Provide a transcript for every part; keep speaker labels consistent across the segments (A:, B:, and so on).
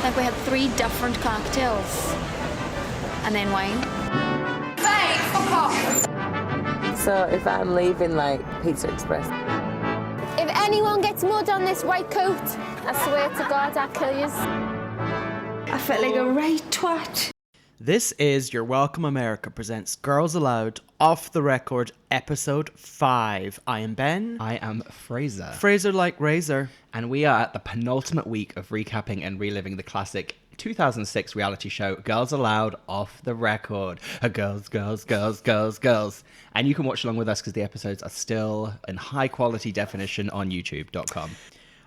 A: Like we had 3 different cocktails. And then wine.
B: Hey, fuck off!
C: So if I'm leaving, like, Pizza Express.
D: If anyone gets mud on this white coat, I swear to God I'll kill you.
B: I felt like a right twat.
E: This is Your Welcome America presents Girls Aloud Off the Record episode 5. I am Ben.
F: I am Fraser.
E: Fraser like razor.
F: And we are at the penultimate week of recapping and reliving the classic 2006 reality show Girls Aloud Off the Record. Girls, girls, girls, girls, girls. And you can watch along with us because the episodes are still in high quality definition on youtube.com.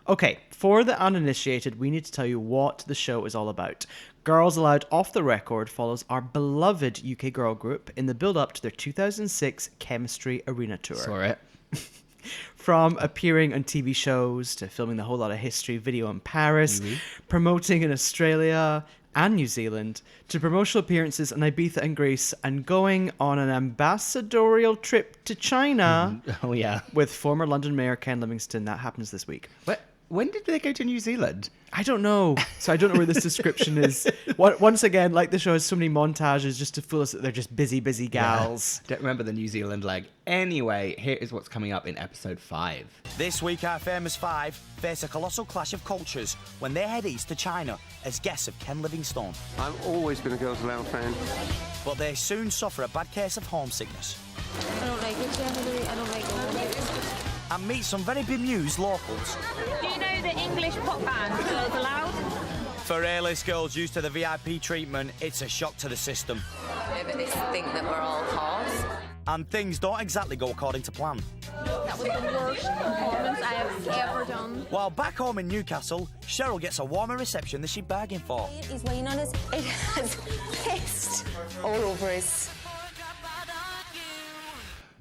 E: Okay, for the uninitiated, we need to tell you what the show is all about. Girls Aloud Off the Record follows our beloved UK girl group in the build-up to their 2006 Chemistry Arena Tour.
F: Saw it.
E: From appearing on TV shows to filming the whole lot of history video in Paris, promoting in Australia and New Zealand, to promotional appearances in Ibiza and Greece, and going on an ambassadorial trip to China
F: Oh, yeah.
E: with former London Mayor Ken Livingstone. That happens this week.
F: When did they go to New Zealand?
E: I don't know. So I don't know where this description is. Once again, like the show has so many montages just to fool us that they're just busy gals.
F: Yeah. Don't remember the New Zealand leg. Anyway, here is what's coming up in episode 5.
G: This week, our famous 5 face a colossal clash of cultures when they head east to China as guests of Ken Livingstone.
H: I've always been a Girls Aloud fan.
G: But they soon suffer a bad case of homesickness.
D: I don't like it, Hillary. I don't like it.
G: And meet some very bemused locals.
I: Do you know the English pop band Girls Aloud?
G: For A-list girls used to the VIP treatment, it's a shock to the system.
C: Maybe they think that we're all hot.
G: And things don't exactly go according to plan.
D: That was the worst performance I have ever done.
G: While back home in Newcastle, Cheryl gets a warmer reception than she bargained for.
D: He's weighing on his... It has pissed all over his...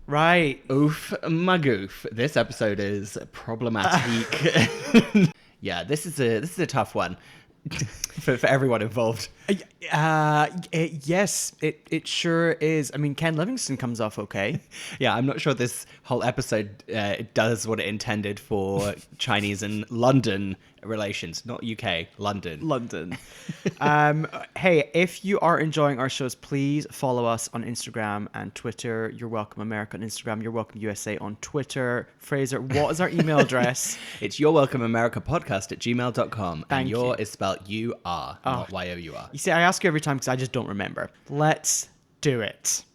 E: Right.
F: Oof, my goof. This episode is problematic. Yeah, this is a tough one for everyone involved.
E: Yes, it sure is. I mean, Ken Livingstone comes off okay.
F: Yeah, I'm not sure this whole episode does what it intended for Chinese and London relations, not UK, London. Hey,
E: if you are enjoying our shows, please follow us on Instagram and Twitter. You're Welcome America on Instagram. You're Welcome USA on Twitter. Fraser, what is our email address?
F: It's Your Welcome America podcast at gmail.com.
E: Thank
F: and your
E: you.
F: is spelled U-R, not Y-O-U-R.
E: You see, I ask you every time because I just don't remember. Let's do it.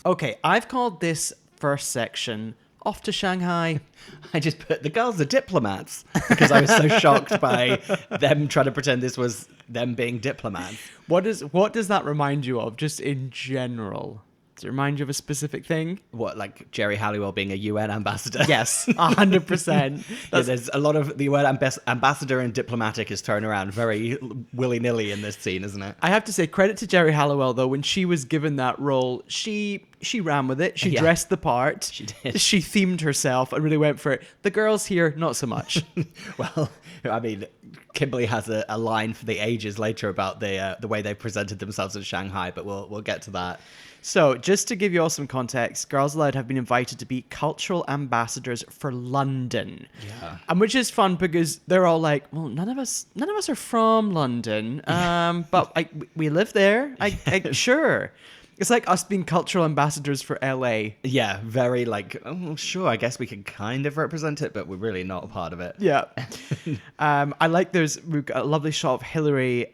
E: Okay, I've called this first section Off to Shanghai.
F: I just put the girls are diplomats because I was so shocked by them trying to pretend this was them being diplomats.
E: What does that remind you of, just in general? Does it remind you of a specific thing?
F: What, like Jerry Halliwell being a UN ambassador?
E: Yes, 100%.
F: Yeah, there's a lot of the word ambassador and diplomatic is thrown around very willy-nilly in this scene, isn't it?
E: I have to say, credit to Jerry Halliwell, though. When she was given that role, she ran with it. She dressed the part.
F: She did.
E: She themed herself and really went for it. The girls here, not so much.
F: Well, I mean, Kimberly has a line for the ages later about the way they presented themselves in Shanghai, but we'll get to that.
E: So, just to give you all some context, Girls Aloud have been invited to be cultural ambassadors for London.
F: Yeah.
E: And which is fun because they're all like, well, none of us are from London, but we live there. Sure. It's like us being cultural ambassadors for LA.
F: Yeah, very like, oh, sure, I guess we can kind of represent it, but we're really not a part of it.
E: Yeah. I like we've got a lovely shot of Hillary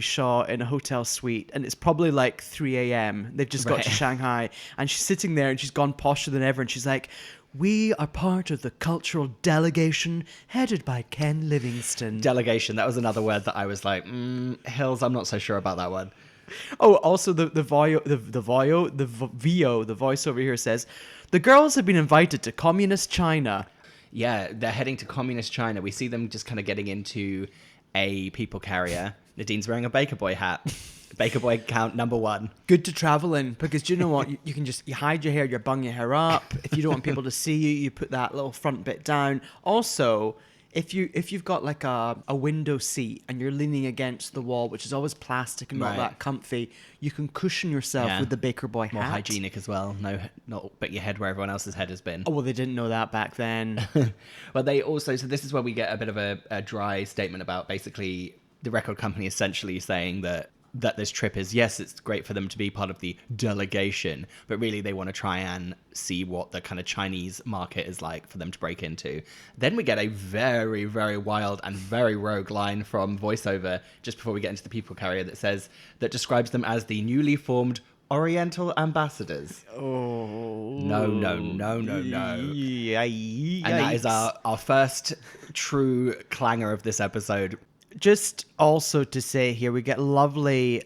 E: Shaw in a hotel suite, and it's probably like 3 a.m. They've just got to Shanghai, and she's sitting there, and she's gone posher than ever, and she's like, we are part of the cultural delegation headed by Ken Livingstone.
F: Delegation, that was another word that I was like, Hills, I'm not so sure about that one.
E: Oh, also the voiceover here says, the girls have been invited to communist China.
F: Yeah, they're heading to communist China. We see them just kind of getting into a people carrier. Nadine's wearing a Baker Boy hat. Baker boy count number 1.
E: Good to travel in, because do you know what? You can just, you hide your hair, you bung your hair up. If you don't want people to see you, you put that little front bit down. Also, if you've got like a window seat and you're leaning against the wall, which is always plastic and not that comfy, you can cushion yourself with the Baker Boy hat.
F: More hygienic as well. No, not put your head where everyone else's head has been.
E: Oh, well, they didn't know that back then.
F: Well, they also, so this is where we get a bit of a dry statement about basically the record company essentially saying that this trip is, yes, it's great for them to be part of the delegation, but really they want to try and see what the kind of Chinese market is like for them to break into. Then we get a very, very wild and very rogue line from voiceover just before we get into the people carrier that describes them as the newly formed Oriental ambassadors.
E: Oh.
F: No. And that is our first true clanger of this episode.
E: Just also to say here, we get a lovely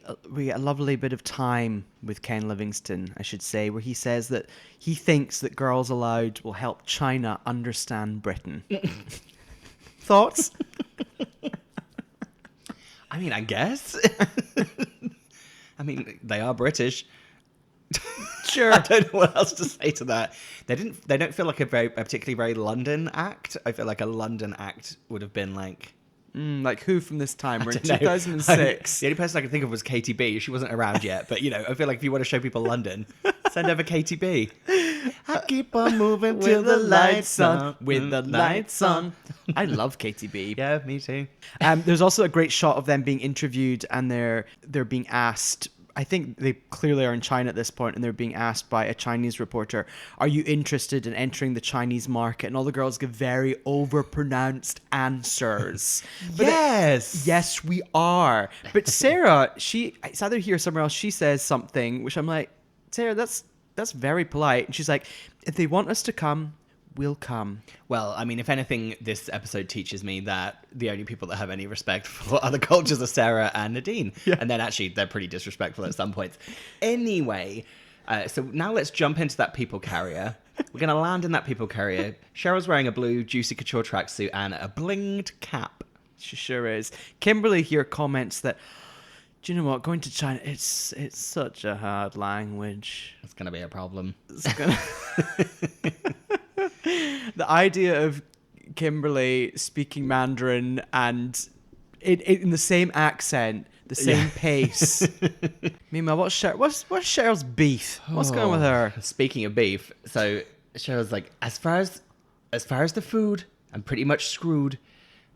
E: bit of time with Ken Livingstone, I should say, where he says that he thinks that Girls Aloud will help China understand Britain. Thoughts?
F: I mean, I guess. I mean, they are British.
E: Sure.
F: I don't know what else to say to that. They don't feel like a particularly very London act. I feel like a London act would have been like...
E: like who from this time? We're in 2006.
F: The only person I could think of was Katie B. She wasn't around yet, but I feel like if you want to show people London, send over Katie B. I keep on moving till the lights on.
E: With the lights on. I love Katie B.
F: Yeah, me too.
E: There's also a great shot of them being interviewed, and they're being asked. I think they clearly are in China at this point, and they're being asked by a Chinese reporter, are you interested in entering the Chinese market? And all the girls give very overpronounced answers. Yes, we are. But Sarah, it's either here or somewhere else, she says something, which I'm like, Sarah, that's very polite. And she's like, if they want us to come, we'll come.
F: Well, I mean, if anything, this episode teaches me that the only people that have any respect for other cultures are Sarah and Nadine. Yeah. And then actually they're pretty disrespectful at some points. Anyway, so now let's jump into that people carrier. We're going to land in that people carrier. Cheryl's wearing a blue Juicy Couture tracksuit and a blinged cap.
E: She sure is. Kimberly here comments that, do you know what? Going to China, it's such a hard language.
F: It's going to be a problem.
E: The idea of Kimberly speaking Mandarin and in the same accent, the same pace. Meanwhile, what's Cheryl's beef? What's going on with her?
F: Speaking of beef, so Cheryl's like, as far as the food, I'm pretty much screwed,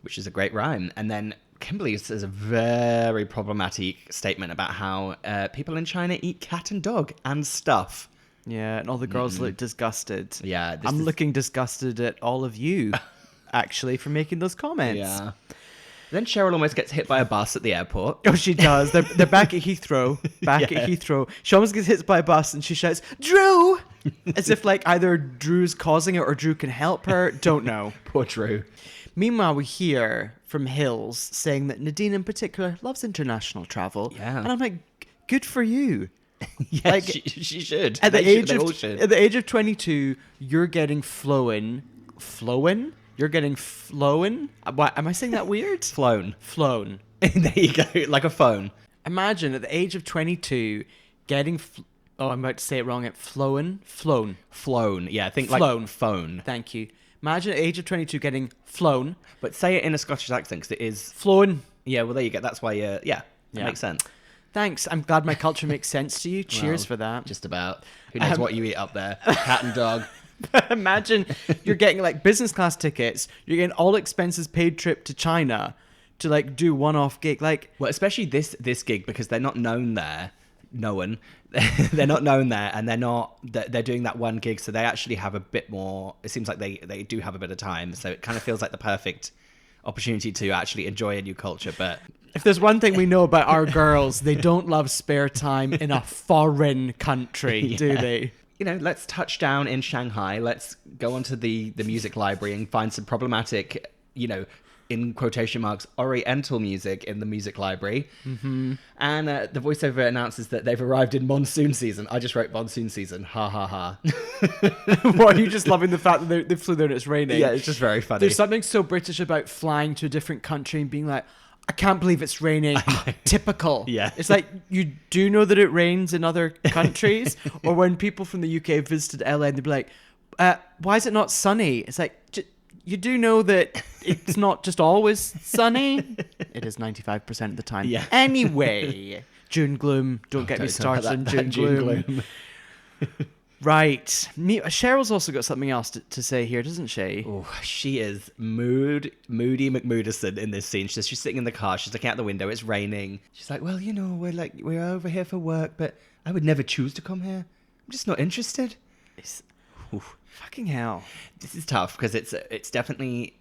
F: which is a great rhyme. And then Kimberly says a very problematic statement about how people in China eat cat and dog and stuff.
E: Yeah, and all the girls look disgusted.
F: Yeah.
E: I'm looking disgusted at all of you, actually, for making those comments.
F: Yeah. Then Cheryl almost gets hit by a bus at the airport.
E: Oh, she does. They're back at Heathrow. At Heathrow. She almost gets hit by a bus and she shouts, Drew! As if like either Drew's causing it or Drew can help her. Don't know.
F: Poor Drew.
E: Meanwhile, we hear from Hills saying that Nadine in particular loves international travel.
F: Yeah.
E: And I'm like, good for you.
F: Yeah,
E: like,
F: she should.
E: At the age of 22, you're getting flown. You're getting flown. What, am I saying that weird?
F: Flown.
E: There
F: you go, like a phone.
E: Imagine at the age of 22 getting. I'm about to say it wrong. Flown.
F: Yeah, I think
E: flown.
F: Like phone.
E: Thank you. Imagine at the age of 22 getting flown.
F: But say it in a Scottish accent because it is
E: flown.
F: Yeah, well there you go. That's why. That makes sense.
E: Thanks. I'm glad my culture makes sense to you. Cheers for that.
F: Just about. Who knows what you eat up there? Cat and dog.
E: Imagine you're getting like business class tickets. You're getting all expenses paid trip to China to like do one-off gig. Like,
F: well, especially this gig because they're not known there. They're not known there, and they're doing that one gig, so they actually have a bit more. It seems like they do have a bit of time, so it kind of feels like the perfect opportunity to actually enjoy a new culture. But
E: if there's one thing we know about our girls, they don't love spare time in a foreign country, do they?
F: Let's touch down in Shanghai. Let's go onto the music library and find some problematic, in quotation marks, Oriental music in the music library. Mm-hmm. And the voiceover announces that they've arrived in monsoon season. I just wrote monsoon season. Ha ha ha.
E: What, are you just loving the fact that they flew there and it's raining?
F: Yeah, it's just very funny.
E: There's something so British about flying to a different country and being like, I can't believe it's raining. Typical.
F: Yeah.
E: It's like, you do know that it rains in other countries? Or when people from the UK visited LA and they'd be like, why is it not sunny? It's like, you do know that it's not just always sunny? It is 95% of the time.
F: Yeah.
E: Anyway, June gloom. Don't get me started on June gloom. Right. Cheryl's also got something else to say here, doesn't she?
F: Oh, she is Moody McMoodison in this scene. She's sitting in the car. She's looking out the window. It's raining. She's like, well, you know, we're over here for work, but I would never choose to come here. I'm just not interested.
E: Fucking hell.
F: This is tough because it's definitely,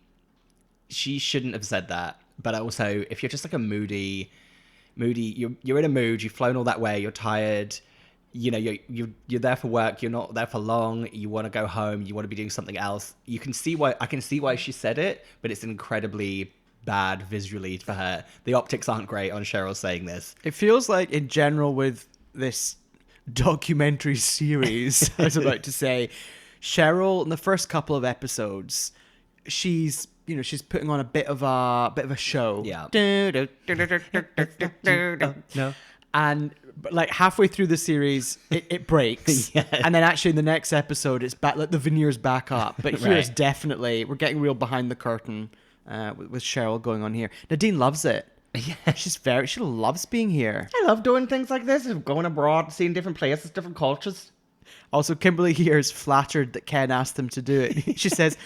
F: she shouldn't have said that. But also, if you're just like a moody, you're in a mood. You've flown all that way. You're tired. You know, you're there for work. You're not there for long. You want to go home. You want to be doing something else. I can see why she said it, but it's incredibly bad visually for her. The optics aren't great on Cheryl saying this.
E: It feels like, in general, with this documentary series, I was about to say, Cheryl, in the first couple of episodes, she's putting on a bit of a show.
F: Yeah.
E: No. And like halfway through the series, it breaks.
F: Yeah.
E: And then actually in the next episode, it's back, like the veneer's back up. But here it's
F: Right.
E: definitely, we're getting real behind the curtain with Cheryl going on here. Nadine loves it.
F: Yeah.
E: She loves being here.
F: I love doing things like this, going abroad, seeing different places, different cultures.
E: Also, Kimberly here is flattered that Ken asked them to do it. She says,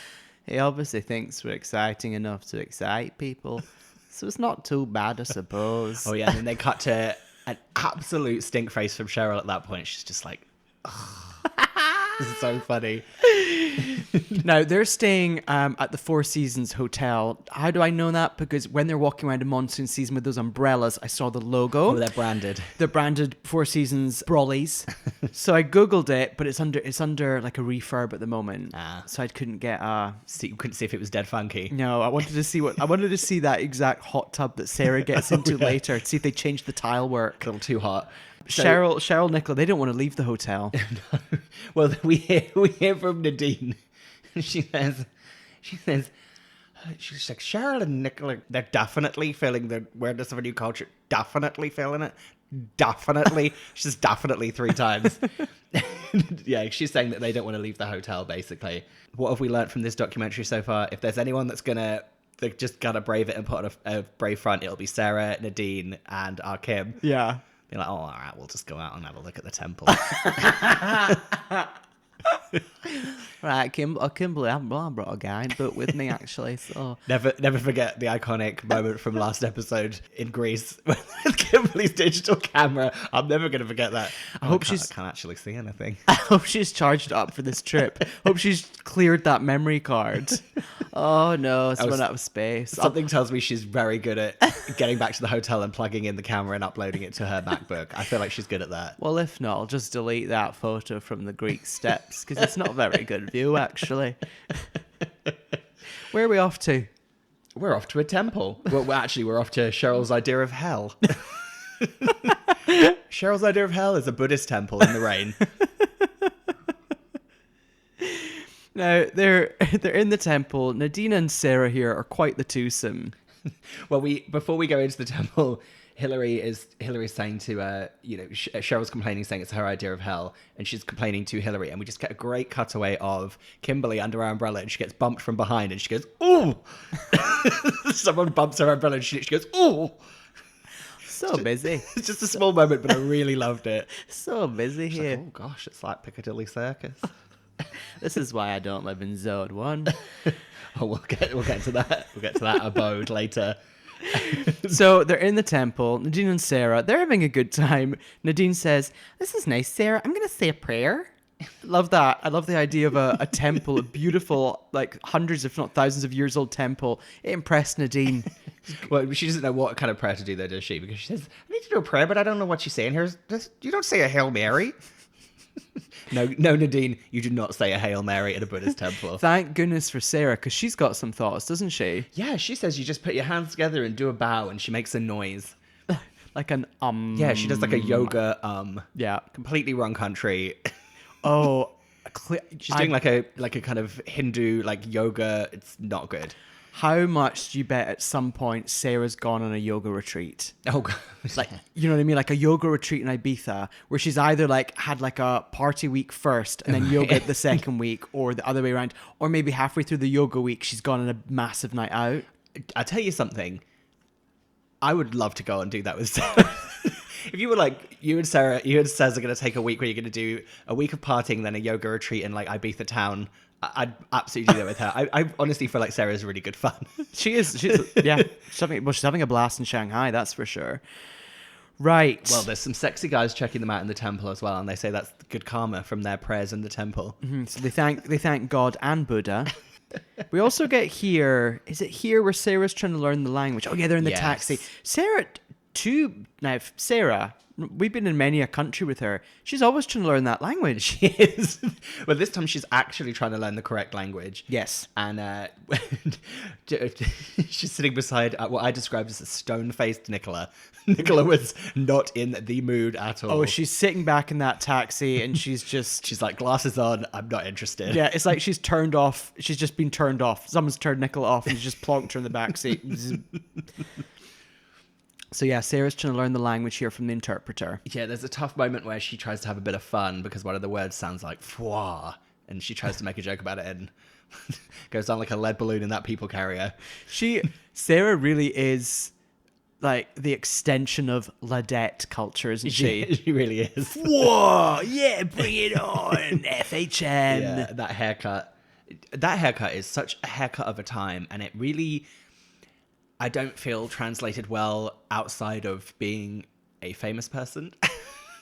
E: he obviously thinks we're exciting enough to excite people. So it's not too bad, I suppose.
F: Oh, yeah. And then they cut to an absolute stink face from Cheryl at that point. She's just like, this is so funny.
E: Now, they're staying at the Four Seasons Hotel. How do I know that? Because when they're walking around in monsoon season with those umbrellas, I saw the logo.
F: Oh, they're branded.
E: They're branded Four Seasons Brollies. So I Googled it, but it's under like a refurb at the moment. So I couldn't get
F: You couldn't see if it was dead funky.
E: No, I wanted to see that exact hot tub that Sarah gets into later to see if they changed the tile work.
F: A little too hot. So,
E: Cheryl, Nicola, they don't want to leave the hotel.
F: No. Well, we hear from Nadine. She's like, Cheryl and Nicola, they're definitely feeling the weirdness of a new culture. Definitely feeling it. Definitely. She's definitely 3 times. Yeah, she's saying that they don't want to leave the hotel, basically. What have we learned from this documentary so far? If there's anyone that's just gonna brave it and put on a brave front, it'll be Sarah, Nadine, and our Kim.
E: Yeah.
F: Be like, oh, all right, we'll just go out and have a look at the temple.
E: Right, Kimberly, I brought a guidebook with me, actually. So
F: Never forget the iconic moment from last episode in Greece with Kimberly's digital camera. I'm never going to forget that. I can't actually see anything.
E: I hope she's charged up for this trip. Hope she's cleared that memory card. Oh no, it's run out of space.
F: Something tells me she's very good at getting back to the hotel and plugging in the camera and uploading it to her MacBook. I feel like she's good at that.
E: Well, if not, I'll just delete that photo from the Greek steps because it's not a very good view, actually. Where are we off to?
F: We're off to a temple. Well, we're off to Cheryl's idea of hell. Cheryl's idea of hell is a Buddhist temple in the rain.
E: Now, they're in the temple. Nadine and Sarah here are quite the twosome.
F: Well, before we go into the temple, Hillary's saying to Cheryl's complaining, saying it's her idea of hell, and she's complaining to Hillary, and we just get a great cutaway of Kimberly under her umbrella, and she gets bumped from behind, and she goes, "Ooh!" Someone bumps her umbrella, and she goes, "Ooh!"
E: So busy.
F: It's just a small moment, but I really loved it.
E: So busy
F: She's
E: here.
F: like, oh gosh, it's like Piccadilly Circus.
E: This is why I don't live in Zone 1.
F: Oh, we'll get to that. We'll get to that abode later.
E: So they're in the temple. Nadine and Sarah, they're having a good time. Nadine says, "This is nice, Sarah. I'm going to say a prayer." Love that. I love the idea of a temple, a beautiful, like hundreds, if not thousands of years old temple. It impressed Nadine.
F: Well, she doesn't know what kind of prayer to do, though, does she? Because she says, "I need to do a prayer, but I don't know what she's saying here. You don't say a Hail Mary." No, Nadine, you do not say a Hail Mary at a Buddhist temple.
E: Thank goodness for Sarah, because she's got some thoughts, doesn't she?
F: Yeah, she says you just put your hands together and do a bow, and she makes a noise.
E: Like an
F: Yeah, she does like a yoga
E: Yeah.
F: Completely wrong country.
E: Oh,
F: She's doing like a kind of Hindu like yoga. It's not good.
E: How much do you bet at some point Sarah's gone on a yoga retreat?
F: Oh, God.
E: Like, you know what I mean? Like a yoga retreat in Ibiza where she's either like had like a party week first and then yoga the second week, or the other way around. Or maybe halfway through the yoga week, she's gone on a massive night out.
F: I'll tell you something. I would love to go and do that with Sarah. If you were like, you and Sez are going to take a week where you're going to do a week of partying, then a yoga retreat in like Ibiza town, I'd absolutely do that with her. I honestly feel like Sarah's really good fun.
E: She is. She's having a blast in Shanghai, that's for sure. Right.
F: Well, there's some sexy guys checking them out in the temple as well, and they say that's good karma from their prayers in the temple.
E: Mm-hmm. So they thank God and Buddha. We also get here. Is it here where Sarah's trying to learn the language? Oh yeah, they're in the taxi. Sarah, we've been in many a country with her. She's always trying to learn that language.
F: She is. Well, this time she's actually trying to learn the correct language.
E: Yes.
F: And she's sitting beside what I described as a stone-faced Nicola. Nicola was not in the mood at all.
E: Oh, she's sitting back in that taxi and she's
F: like, glasses on, I'm not interested.
E: Yeah, it's like she's turned off. She's just been turned off. Someone's turned Nicola off and she's just plonked her in the back seat. So yeah, Sarah's trying to learn the language here from the interpreter.
F: Yeah, there's a tough moment where she tries to have a bit of fun because one of the words sounds like "foie," and she tries to make a joke about it and goes down like a lead balloon in that people carrier.
E: Sarah really is like the extension of Ladette culture, isn't she?
F: She really is.
E: Whoa, yeah, bring it on, FHM.
F: Yeah, that haircut. That haircut is such a haircut of a time, and it really, I don't feel translated well outside of being a famous person.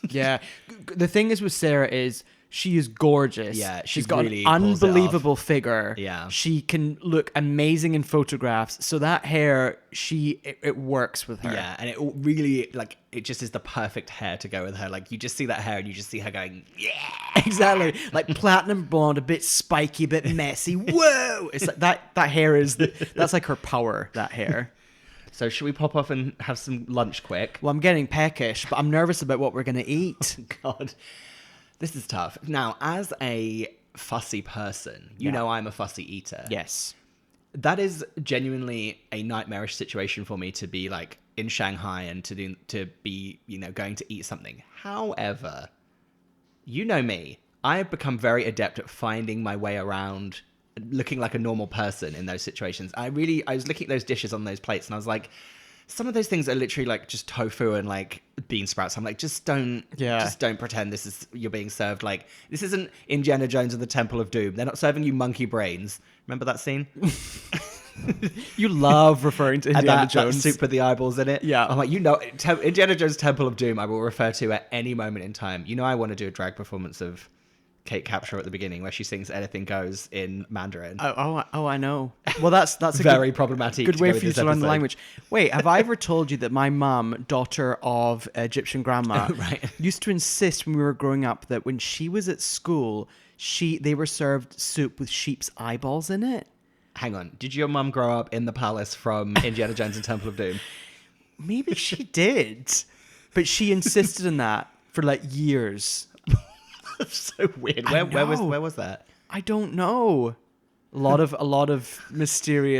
E: Yeah. The thing is with Sarah is she is gorgeous.
F: Yeah,
E: she's got
F: really
E: an
F: pulls it
E: unbelievable figure.
F: Yeah.
E: She can look amazing in photographs. So that hair, it works with her.
F: Yeah, and it really, like, it just is the perfect hair to go with her. Like, you just see that hair and you just see her going, yeah.
E: Exactly. Like platinum blonde, a bit spiky, a bit messy. Whoa! It's like that hair that's like her power, that hair.
F: So should we pop off and have some lunch quick?
E: Well, I'm getting peckish, but I'm nervous about what we're going to eat.
F: Oh, God. This is tough. Now, as a fussy person, you know I'm a fussy eater.
E: Yes.
F: That is genuinely a nightmarish situation for me to be like in Shanghai and to be, going to eat something. However, you know me. I have become very adept at finding my way around looking like a normal person in those situations. I was looking at those dishes on those plates and I was like, some of those things are literally like just tofu and like bean sprouts. I'm like, just don't pretend you're being served. Like, this isn't Indiana Jones and the Temple of Doom. They're not serving you monkey brains. Remember that scene?
E: You love referring to Indiana Jones.
F: That soup with the eyeballs in it.
E: Yeah.
F: I'm like, Indiana Jones Temple of Doom I will refer to at any moment in time. I want to do a drag performance of Kate Capshaw at the beginning where she sings Anything Goes in Mandarin.
E: Oh, I know. Well, that's a
F: very problematic.
E: Good way for you to learn the language. Wait, have I ever told you that my mum, daughter of Egyptian grandma, used to insist when we were growing up that when she was at school, they were served soup with sheep's eyeballs in it?
F: Hang on. Did your mum grow up in the palace from Indiana Jones and Temple of Doom?
E: Maybe she did, but she insisted on that for like years.
F: So weird. Where was that?
E: I don't know. A lot of mystery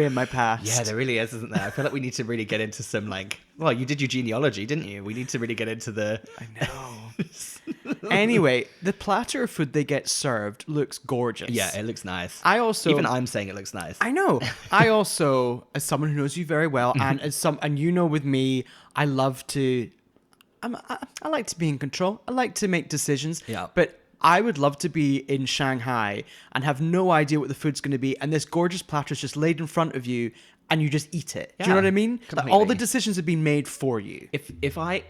E: in my past.
F: Yeah, there really is, isn't there? I feel like we need to really get into some well, you did your genealogy, didn't you? We need to really get into the...
E: I know. Anyway, the platter of food they get served looks gorgeous.
F: Yeah, it looks nice.
E: Even
F: I'm saying it looks nice.
E: I know. I also, as someone who knows you very well, and with me, I love to... I like to be in control. I like to make decisions.
F: Yeah.
E: But I would love to be in Shanghai and have no idea what the food's going to be, and this gorgeous platter is just laid in front of you, and you just eat it.
F: Yeah,
E: do you know what I mean?
F: completely.
E: Like, all the decisions have been made for you.
F: If I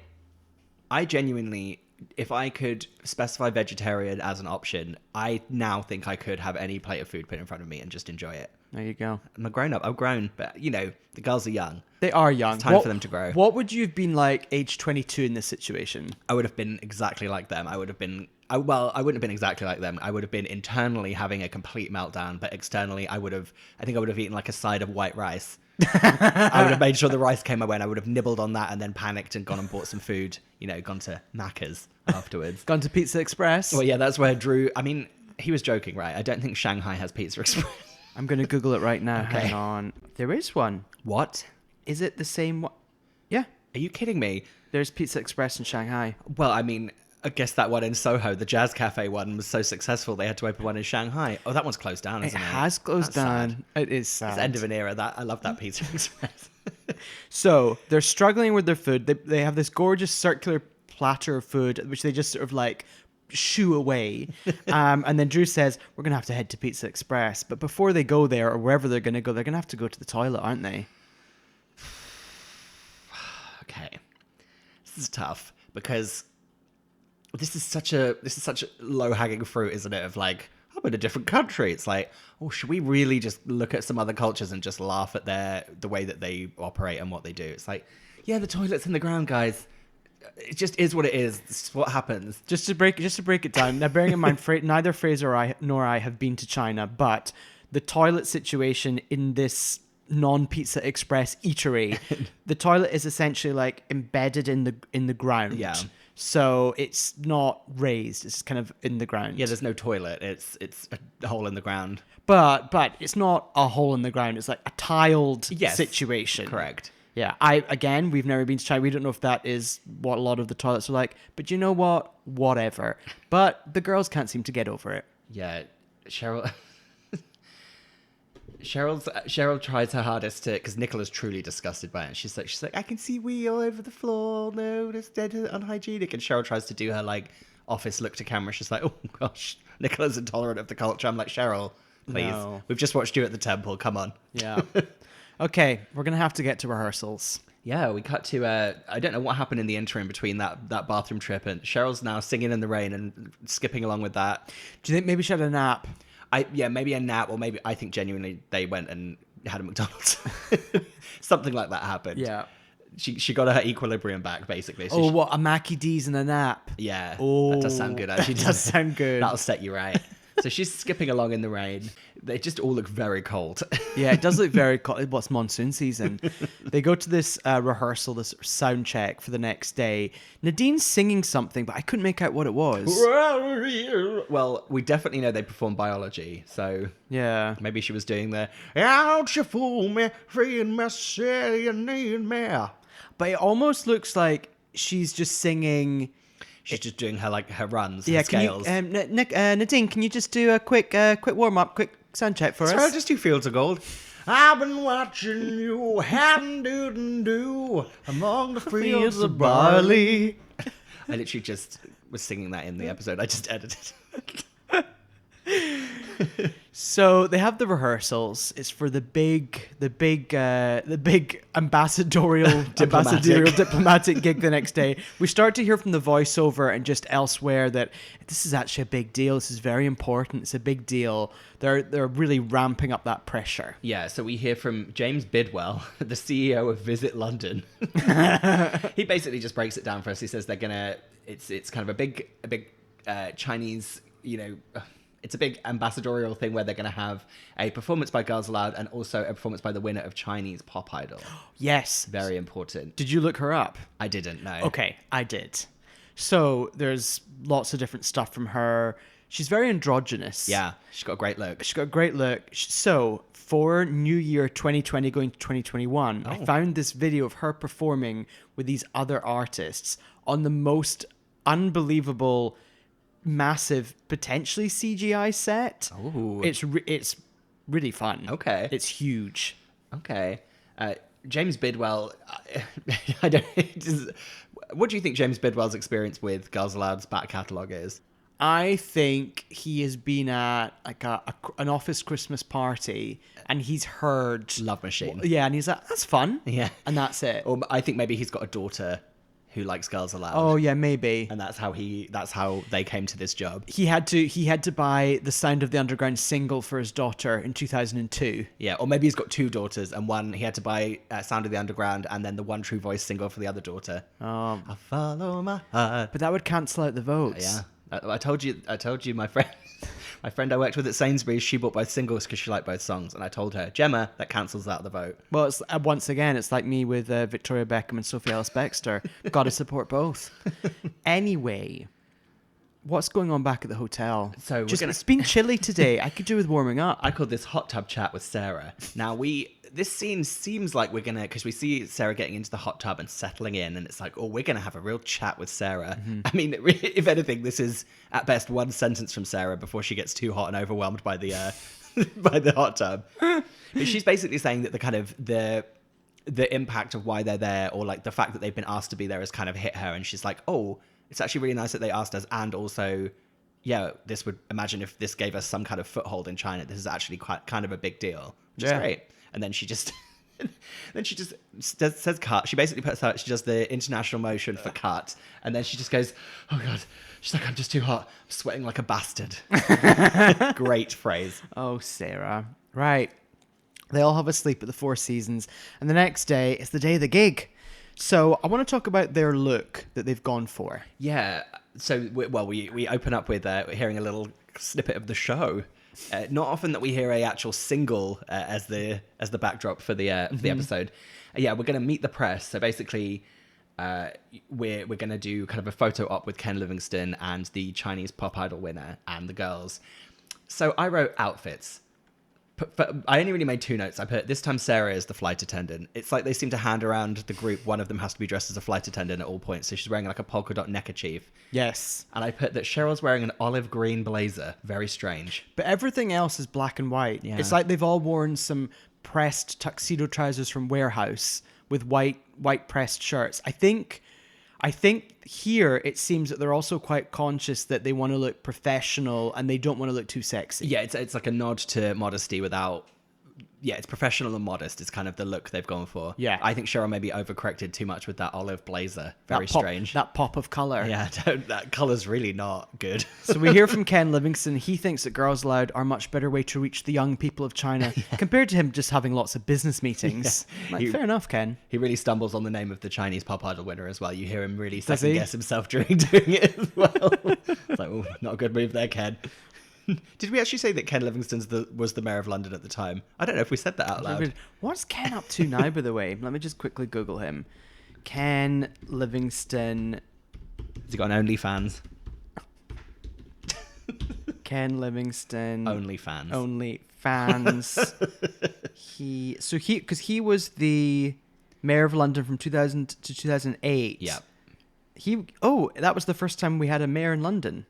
F: genuinely, if I could specify vegetarian as an option, I now think I could have any plate of food put in front of me and just enjoy it.
E: There you go.
F: I'm a grown up. I've grown, but the girls are young.
E: They are young.
F: It's time for them to grow.
E: What would you have been like age 22 in this situation?
F: I would have been exactly like them. I wouldn't have been exactly like them. I would have been internally having a complete meltdown, but externally I think I would have eaten like a side of white rice. I would have made sure the rice came my way and I would have nibbled on that and then panicked and gone and bought some food, gone to Macca's afterwards.
E: Gone to Pizza Express?
F: Well, yeah, that's where Drew, he was joking, right? I don't think Shanghai has Pizza Express.
E: I'm going to Google it right now.
F: Okay.
E: Hang on. There is one.
F: What?
E: Is it the same one? Yeah.
F: Are you kidding me?
E: There's Pizza Express in Shanghai.
F: Well, I mean, I guess that one in Soho, the Jazz Cafe one, was so successful they had to open one in Shanghai. Oh, that one's closed down, isn't it?
E: It has closed
F: That's
E: down.
F: sad.
E: It is sad.
F: It's the end of an era. I love that Pizza Express.
E: So they're struggling with their food. They have this gorgeous circular platter of food, which they just sort of like shoo away. And then Drew says, we're going to have to head to Pizza Express. But before they go there or wherever they're going to go, they're going to have to go to the toilet, aren't they?
F: Okay. This is tough because this is such a low-hanging fruit, isn't it? Of like, I'm in a different country. It's like, oh, should we really just look at some other cultures and just laugh at the way that they operate and what they do? It's like, yeah, the toilet's in the ground, guys. It just is what it is. This is what happens.
E: Just to break it down. Now, bearing in mind, neither Fraser nor I have been to China, but the toilet situation in this non-Pizza Express eatery, the toilet is essentially like embedded in the ground.
F: Yeah.
E: So it's not raised. It's kind of in the ground.
F: Yeah, there's no toilet. It's a hole in the ground.
E: But it's not a hole in the ground. It's like a tiled situation.
F: Correct.
E: Yeah. We've never been to China. We don't know if that is what a lot of the toilets are like. But you know what? Whatever. But the girls can't seem to get over it.
F: Yeah, Cheryl tries her hardest to, because Nicola's truly disgusted by it. She's like, I can see wee all over the floor. No, it's dead unhygienic. And Cheryl tries to do her like office look to camera. She's like, oh gosh, Nicola's intolerant of the culture. I'm like, Cheryl, please. No. We've just watched you at the temple. Come on.
E: Yeah. Okay, we're gonna have to get to rehearsals.
F: Yeah, we cut to I don't know what happened in the interim between that bathroom trip, and Cheryl's now singing in the rain and skipping along with that.
E: Do you think maybe she had a nap?
F: Maybe a nap, or maybe I think genuinely they went and had a McDonald's. Something like that happened.
E: Yeah.
F: She got her equilibrium back, basically. So
E: what, a Mackie D's and a nap?
F: Yeah.
E: Oh,
F: that does sound good, actually.
E: That does sound good.
F: That'll set you right. So she's skipping along in the rain. They just all look very cold.
E: Yeah, it does look very cold. What's monsoon season? They go to this rehearsal, this sound check for the next day. Nadine's singing something, but I couldn't make out what it was.
F: Well, we definitely know they perform biology, so
E: yeah,
F: maybe she was doing the "Don't you fool me, feed me, say you need me."
E: But it almost looks like she's just singing.
F: She's just doing her runs.
E: Yeah,
F: her scales.
E: Nadine, can you just do a quick warm up, quick sound check for us?
F: Sorry, just do Fields of Gold. I've been watching you, do among the fields of barley. I literally just was singing that in the episode. I just edited.
E: So they have the rehearsals. It's for the big ambassadorial diplomatic gig the next day. We start to hear from the voiceover and just elsewhere that this is actually a big deal. This is very important. It's a big deal. They're really ramping up that pressure.
F: Yeah. So we hear from James Bidwell, the CEO of Visit London. He basically just breaks it down for us. He says they're gonna. It's kind of a big Chinese, it's a big ambassadorial thing where they're going to have a performance by Girls Aloud and also a performance by the winner of Chinese Pop Idol.
E: Yes.
F: Very important.
E: Did you look her up?
F: I didn't, no.
E: Okay, I did. So there's lots of different stuff from her. She's very androgynous.
F: Yeah, she's got a great look.
E: So for New Year 2020 going to 2021, I found this video of her performing with these other artists on the most unbelievable, massive, potentially CGI set.
F: Oh,
E: it's really fun.
F: Okay,
E: it's huge.
F: Okay, James Bidwell. What do you think James Bidwell's experience with Girls Aloud's back catalogue is?
E: I think he has been at like an office Christmas party and he's heard
F: Love Machine.
E: Yeah, and he's like, that's fun.
F: Yeah,
E: and that's it.
F: Or I think maybe he's got a daughter who likes Girls Aloud.
E: Oh yeah, maybe.
F: And that's how they came to this job.
E: He had to buy the Sound of the Underground single for his daughter in 2002.
F: Yeah, or maybe he's got two daughters, and one he had to buy Sound of the Underground, and then the One True Voice single for the other daughter. I follow my heart.
E: But that would cancel out the votes.
F: Yeah, I told you, my friend. My friend I worked with at Sainsbury's, she bought both singles because she liked both songs. And I told her, Gemma, that cancels out the vote.
E: Well, it's, once again, it's like me with Victoria Beckham and Sophie Ellis-Bextor. Got to support both. Anyway, What's going on back at the hotel?
F: So
E: It's been chilly today. I could do with warming up.
F: I called this hot tub chat with Sarah. Now this scene seems like we're gonna, because we see Sarah getting into the hot tub and settling in, and it's like, oh, we're gonna have a real chat with Sarah. I mean, if anything, this is at best one sentence from Sarah before she gets too hot and overwhelmed by the by the hot tub. But she's basically saying that the impact of why they're there, or like the fact that they've been asked to be there, has kind of hit her, and she's like, oh, it's actually really nice that they asked us, and also, yeah, this would, imagine if this gave us some kind of foothold in China, this is actually quite kind of a big deal, which is great. And then she just says cut. She basically puts out, she does the international motion for cut, and then she just goes, oh god, she's like, I'm just too hot, I'm sweating like a bastard. Great phrase.
E: Oh, Sarah. Right. They all have a sleep at the Four Seasons, and the next day is the day of the gig. So I want to talk about their look that they've gone for.
F: Yeah. So, we open up with hearing a little snippet of the show. Not often that we hear a actual single as the backdrop for the episode. Yeah, we're going to meet the press. So basically, we're going to do kind of a photo op with Ken Livingstone and the Chinese pop idol winner and the girls. So I wrote outfits. I only really made 2 notes. I put, this time Sarah is the flight attendant. It's like they seem to hand around the group. One of them has to be dressed as a flight attendant at all points. So she's wearing like a polka dot neckerchief.
E: Yes.
F: And I put that Cheryl's wearing an olive green blazer. Very strange.
E: But everything else is black and white.
F: Yeah.
E: It's like they've all worn some pressed tuxedo trousers from Warehouse with white pressed shirts. I think here it seems that they're also quite conscious that they want to look professional and they don't want to look too sexy.
F: Yeah, it's like a nod to modesty without... Yeah, it's professional and modest is kind of the look they've gone for.
E: Yeah.
F: I think Cheryl maybe overcorrected too much with that olive blazer. Very
E: That pop,
F: strange.
E: That pop of colour.
F: Yeah, that colour's really not good.
E: So we hear from Ken Livingstone. He thinks that Girls Aloud are a much better way to reach the young people of China compared to him just having lots of business meetings. Yeah. Fair enough, Ken.
F: He really stumbles on the name of the Chinese pop idol winner as well. You hear him really second guess himself during doing it as well. It's like, oh, not a good move there, Ken. Did we actually say that Ken Livingstone was the mayor of London at the time? I don't know if we said that out loud.
E: What's Ken up to now, by the way? Let me just quickly Google him. Ken Livingstone.
F: Has he got an OnlyFans?
E: Ken Livingstone.
F: OnlyFans.
E: Because he was the mayor of London from 2000 to 2008.
F: Yeah.
E: That was the first time we had a mayor in London.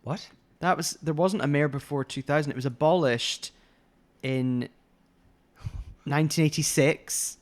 F: What?
E: There wasn't a mayor before 2000. It was abolished in 1986.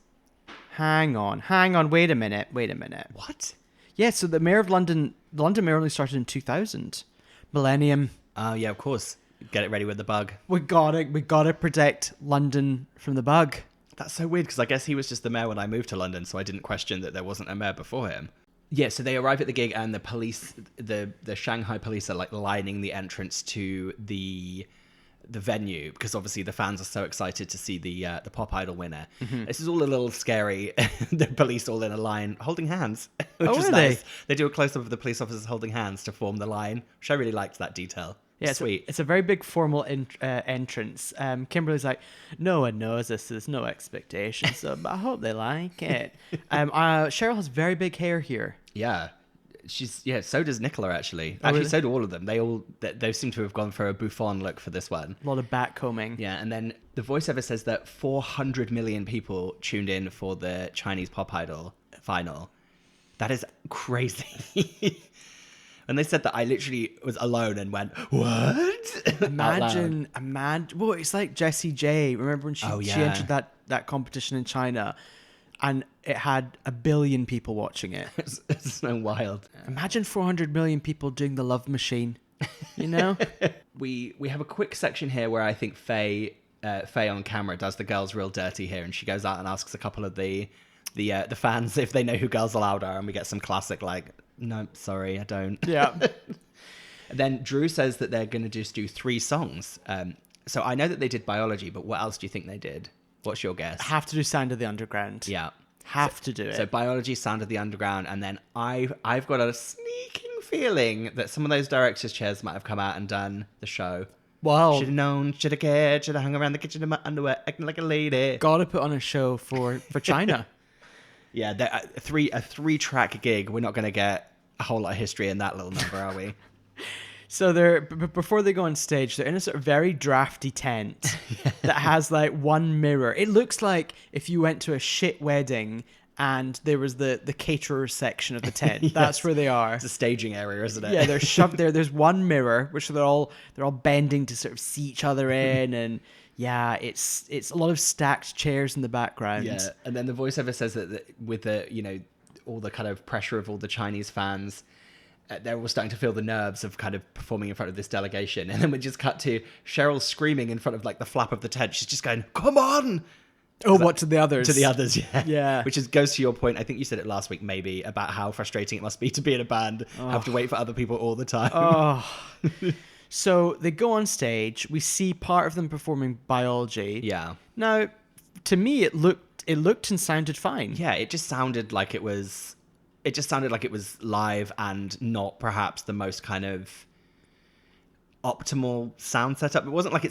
E: Hang on. Wait a minute.
F: What?
E: Yeah, so the London mayor only started in 2000. Millennium.
F: Oh, yeah, of course. Get it ready with the bug.
E: We gotta protect London from the bug.
F: That's so weird, because I guess he was just the mayor when I moved to London, so I didn't question that there wasn't a mayor before him. Yeah, so they arrive at the gig, and the police, the Shanghai police, are like lining the entrance to the venue, because obviously the fans are so excited to see the pop idol winner. Mm-hmm. This is all a little scary. The police all in a line, holding hands, which is nice. They do a close up of the police officers holding hands to form the line, which I really liked that detail.
E: Yeah,
F: sweet.
E: It's a very big formal entrance. Kimberly's like, no one knows this. There's no expectation, so I hope they like it. Cheryl has very big hair here.
F: Yeah. So does Nicola, actually. Actually, so do all of them. They seem to have gone for a bouffant look for this one.
E: A lot of back combing.
F: Yeah, and then the voiceover says that 400 million people tuned in for the Chinese pop idol final. That is crazy. And they said that I literally was alone and went, what?
E: Imagine. Well, it's like Jessie J. Remember when she entered that competition in China, and it had 1 billion people watching it.
F: It's so wild.
E: Imagine 400 million people doing the Love Machine. You know.
F: We have a quick section here where I think Faye on camera does the girls real dirty here, and she goes out and asks a couple of the fans if they know who Girls Aloud are, and we get some classic like, no, sorry, I don't.
E: Yeah.
F: Then Drew says that they're going to just do 3 songs. So I know that they did Biology, but what else do you think they did? What's your guess?
E: Have to do Sound of the Underground.
F: Yeah.
E: Have to do it.
F: So Biology, Sound of the Underground, and then I've got a sneaking feeling that some of those directors' chairs might have come out and done the show.
E: Wow.
F: Should have known, should have cared, should have hung around the kitchen in my underwear, acting like a lady.
E: Gotta put on a show for China.
F: Yeah, a 3-track gig. We're not going to get a whole lot of history in that little number, are we?
E: So before they go on stage, they're in a sort of very drafty tent that has like one mirror. It looks like if you went to a shit wedding and there was the caterer section of the tent. Yes. That's where they are.
F: It's a staging area, isn't it?
E: Yeah, they're shoved there. There's one mirror, which they're all bending to sort of see each other in, and yeah, it's a lot of stacked chairs in the background.
F: Yeah, and then the voiceover says that with the, you know, all the kind of pressure of all the Chinese fans, they're all starting to feel the nerves of kind of performing in front of this delegation. And then we just cut to Cheryl screaming in front of like the flap of the tent. She's just going, "Come on!"
E: Oh, what, to the others? To
F: the others, yeah.
E: Yeah.
F: Which goes to your point, I think you said it last week maybe, about how frustrating it must be to be in a band, have to wait for other people all the time.
E: Oh. So they go on stage. We see part of them performing biology.
F: Yeah.
E: Now, to me, it looked and sounded fine.
F: Yeah, it just sounded like it was live and not perhaps the most kind of optimal sound setup. It wasn't like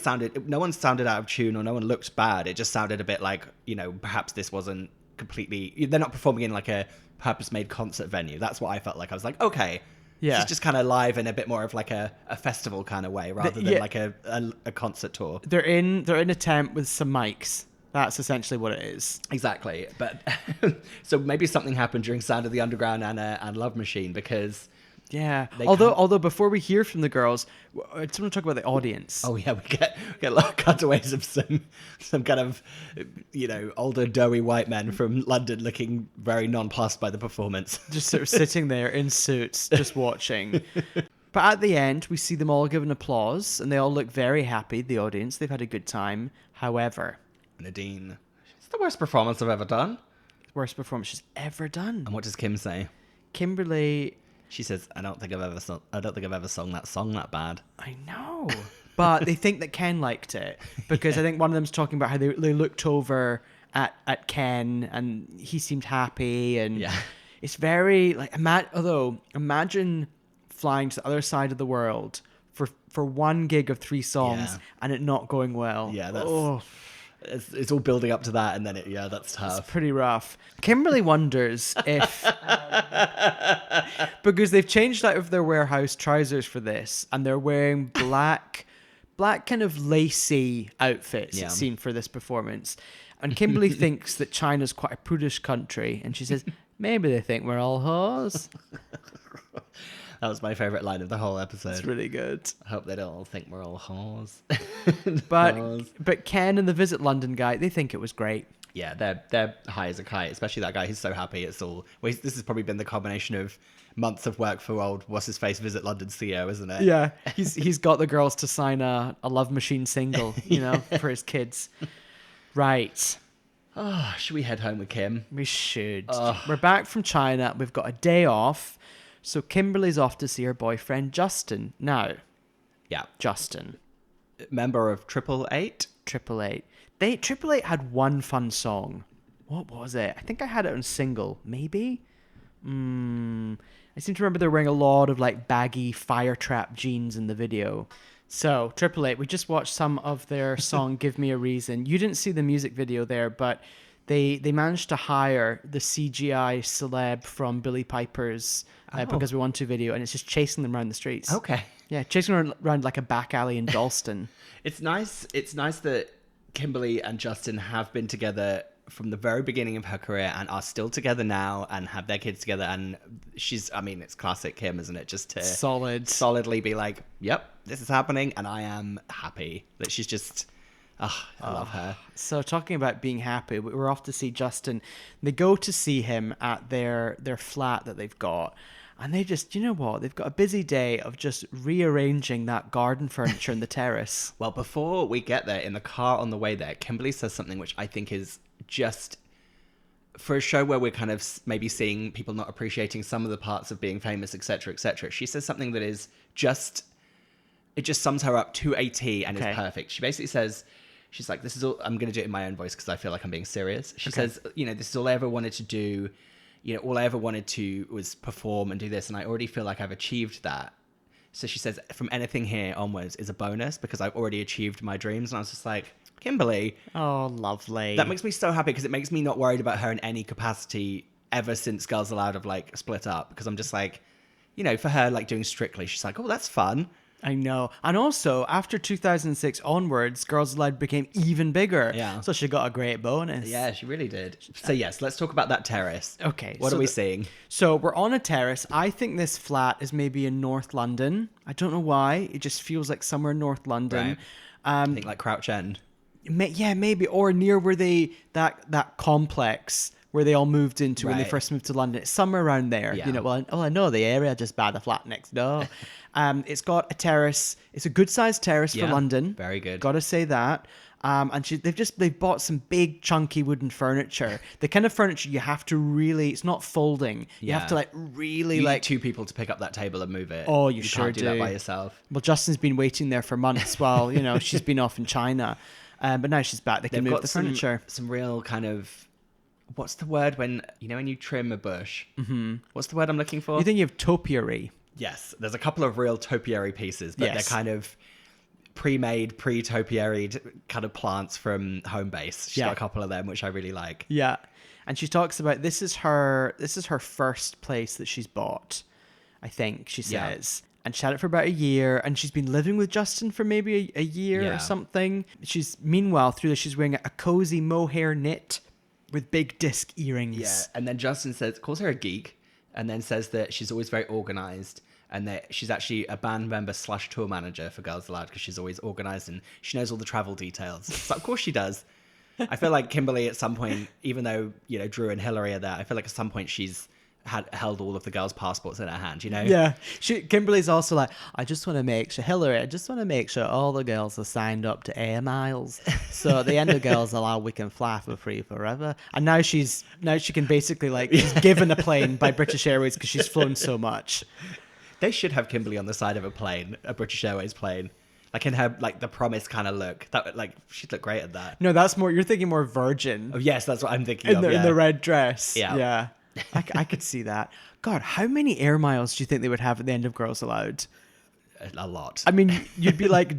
F: no one sounded out of tune or no one looked bad. It just sounded a bit like, you know, perhaps this wasn't completely, they're not performing in like a purpose-made concert venue. That's what I felt like. I was like, okay,
E: yeah,
F: it's just kind of live in a bit more of like a festival kind of way rather than like a concert tour.
E: They're in a tent with some mics. That's essentially what it is.
F: Exactly. But so maybe something happened during Sound of the Underground and Love Machine, because
E: yeah. Although before we hear from the girls, I just want to talk about the audience.
F: Oh yeah, we get a lot of cutaways of some kind of, you know, older doughy white men from London looking very nonplussed by the performance.
E: Just sort of sitting there in suits, just watching. But at the end, we see them all given applause, and they all look very happy, the audience. They've had a good time. However,
F: Nadine, it's the worst performance I've ever done.
E: Worst performance she's ever done.
F: And what does Kim say?
E: Kimberly...
F: She says, I don't think I've ever sung that song that bad.
E: I know. But they think that Ken liked it, because I think one of them's talking about how they looked over at Ken and he seemed happy, and
F: yeah.
E: It's very like imagine flying to the other side of the world for one gig of 3 songs and it not going well.
F: Yeah, that's it's all building up to that, and then that's tough.
E: It's pretty rough. Kimberly wonders if because they've changed out of their warehouse trousers for this, and they're wearing black kind of lacy outfits, it seemed, for this performance. And Kimberly thinks that China's quite a prudish country, and she says, maybe they think we're all whores.
F: That was my favourite line of the whole episode.
E: It's really good.
F: I hope they don't all think we're all whores.
E: But Ken and the Visit London guy, they think it was great.
F: Yeah, they're high as a kite, especially that guy who's so happy it's all... This has probably been the combination of months of work for old what's-his-face Visit London CEO, isn't it?
E: Yeah, he's got the girls to sign a Love Machine single, you know, for his kids. Right.
F: Oh, should we head home with Kim?
E: We should. We're back from China. We've got a day off. So Kimberly's off to see her boyfriend, Justin. Now.
F: Yeah.
E: Justin.
F: Member of Triple Eight?
E: Triple Eight. Triple Eight had one fun song. What was it? I think I had it on single. Maybe? I seem to remember they were wearing a lot of like baggy fire trap jeans in the video. So, Triple Eight, we just watched some of their song, Give Me a Reason. You didn't see the music video there, but they managed to hire the CGI celeb from Billy Piper's Because We Want To video, and it's just chasing them around the streets.
F: Okay.
E: Yeah, chasing them around like a back alley in Dalston.
F: It's nice that Kimberly and Justin have been together from the very beginning of her career and are still together now and have their kids together. And it's classic Kim, isn't it? Just to solidly be like, yep, this is happening. And I am happy that she's just, I love her.
E: So talking about being happy, we're off to see Justin. They go to see him at their flat that they've got. And they just, you know what? They've got a busy day of just rearranging that garden furniture in the terrace.
F: Well, before we get there, in the car on the way there, Kimberly says something which I think is just, for a show where we're kind of maybe seeing people not appreciating some of the parts of being famous, etc., etc. She says something that is just, it just sums her up to a T and is perfect. She basically says, she's like, this is all, I'm going to do it in my own voice because I feel like I'm being serious. She says, this is all I ever wanted to do. All I ever wanted to was perform and do this, and I already feel like I've achieved that. So she says, from anything here onwards is a bonus because I've already achieved my dreams. And I was just like, Kimberly.
E: Oh, lovely.
F: That makes me so happy because it makes me not worried about her in any capacity ever since Girls Aloud have like split up. Because I'm just like, for her like doing Strictly, she's like, oh, that's fun.
E: I know. And also, after 2006 onwards, Girls Aloud became even bigger.
F: Yeah.
E: So she got a great bonus.
F: Yeah, she really did. So yes, let's talk about that terrace.
E: Okay.
F: What
E: so
F: are we seeing?
E: So we're on a terrace. I think this flat is maybe in North London. I don't know why. It just feels like somewhere in North London.
F: Right. I think like Crouch End.
E: Yeah, maybe. Or near where that complex where they all moved into when they
F: Right.
E: first moved to London. It's somewhere around there.
F: Yeah.
E: You know, well, I know the area. I just buy the flat next door. It's got a terrace. It's a good sized terrace for
F: Yeah,
E: London.
F: very good.
E: Gotta say that. And they've bought some big chunky wooden furniture. The kind of furniture you have to really, it's not folding. You have to like really
F: You
E: like
F: need two people to pick up that table and move it.
E: Oh, you sure
F: can't do that
E: do.
F: by yourself.
E: Well, Justin's been waiting there for months while, you know, she's been off in China. But now she's back. They can
F: They've
E: move
F: got
E: the furniture.
F: some real kind of, what's the word when you trim a bush? Mm-hmm. What's the word I'm looking for?
E: You think you have topiary?
F: Yes, there's a couple of real topiary pieces, but
E: Yes.
F: they're kind of pre-made, pre-topiaried kind of plants from Homebase. She's got a couple of them, which I really like.
E: Yeah. And she talks about this is her first place that she's bought, I think she
F: Yeah.
E: says. And she had it for about a year, and she's been living with Justin for maybe a year
F: Yeah.
E: or something. Meanwhile, through this, she's wearing a cozy mohair knit with big disc earrings.
F: Yeah, and then Justin calls her a geek, and then says that she's always very organized, and that she's actually a band member / tour manager for Girls Aloud because she's always organized and she knows all the travel details. So of course she does. I feel like Kimberly at some point, even though Drew and Hillary are there, I feel like at some point she's held all of the girls' passports in her hand.
E: Yeah. Kimberly's also like, I just want to make sure, Hillary, I just want to make sure all the girls are signed up to air miles. So at the end of Girls Aloud, we can fly for free forever. And now she can basically she's given a plane by British Airways because she's flown so much.
F: They should have Kimberly on the side of a plane, a British Airways plane. Like in her, the Promise kind of look. That she'd look great at that.
E: No, you're thinking more Virgin.
F: Oh, yes, that's what I'm thinking
E: in
F: of.
E: the red dress.
F: Yeah.
E: Yeah. I could see that. God, how many air miles do you think they would have at the end of Girls Aloud?
F: A lot.
E: I mean, you'd be like,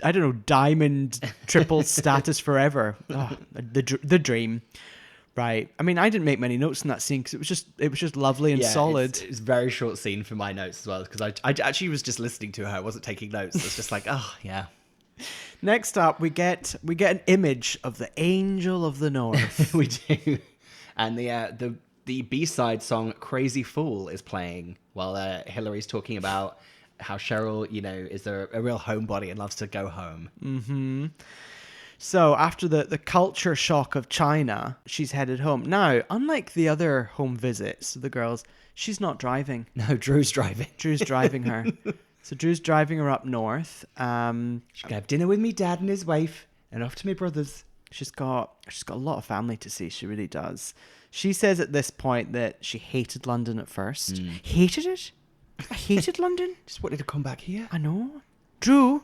E: I don't know, diamond, triple status forever. Oh, the dream. Right. I mean, I didn't make many notes in that scene because it was just lovely and solid.
F: It's a very short scene for my notes as well because I actually was just listening to her. I wasn't taking notes. It's just like, oh, yeah.
E: Next up, we get an image of the Angel of the North.
F: We do. And the B-side song Crazy Fool is playing while Hillary's talking about how Cheryl, is a real homebody and loves to go home.
E: Mm-hmm. So after the culture shock of China, she's headed home. Now, unlike the other home visits of the girls, she's not driving.
F: No, Drew's driving.
E: Drew's driving her. So Drew's driving her up north.
F: She can have dinner with me dad and his wife and off to my brothers.
E: She's got a lot of family to see. She really does. She says at this point that she hated London at first. Hated it? I hated London.
F: Just wanted to come back here.
E: I know. Drew,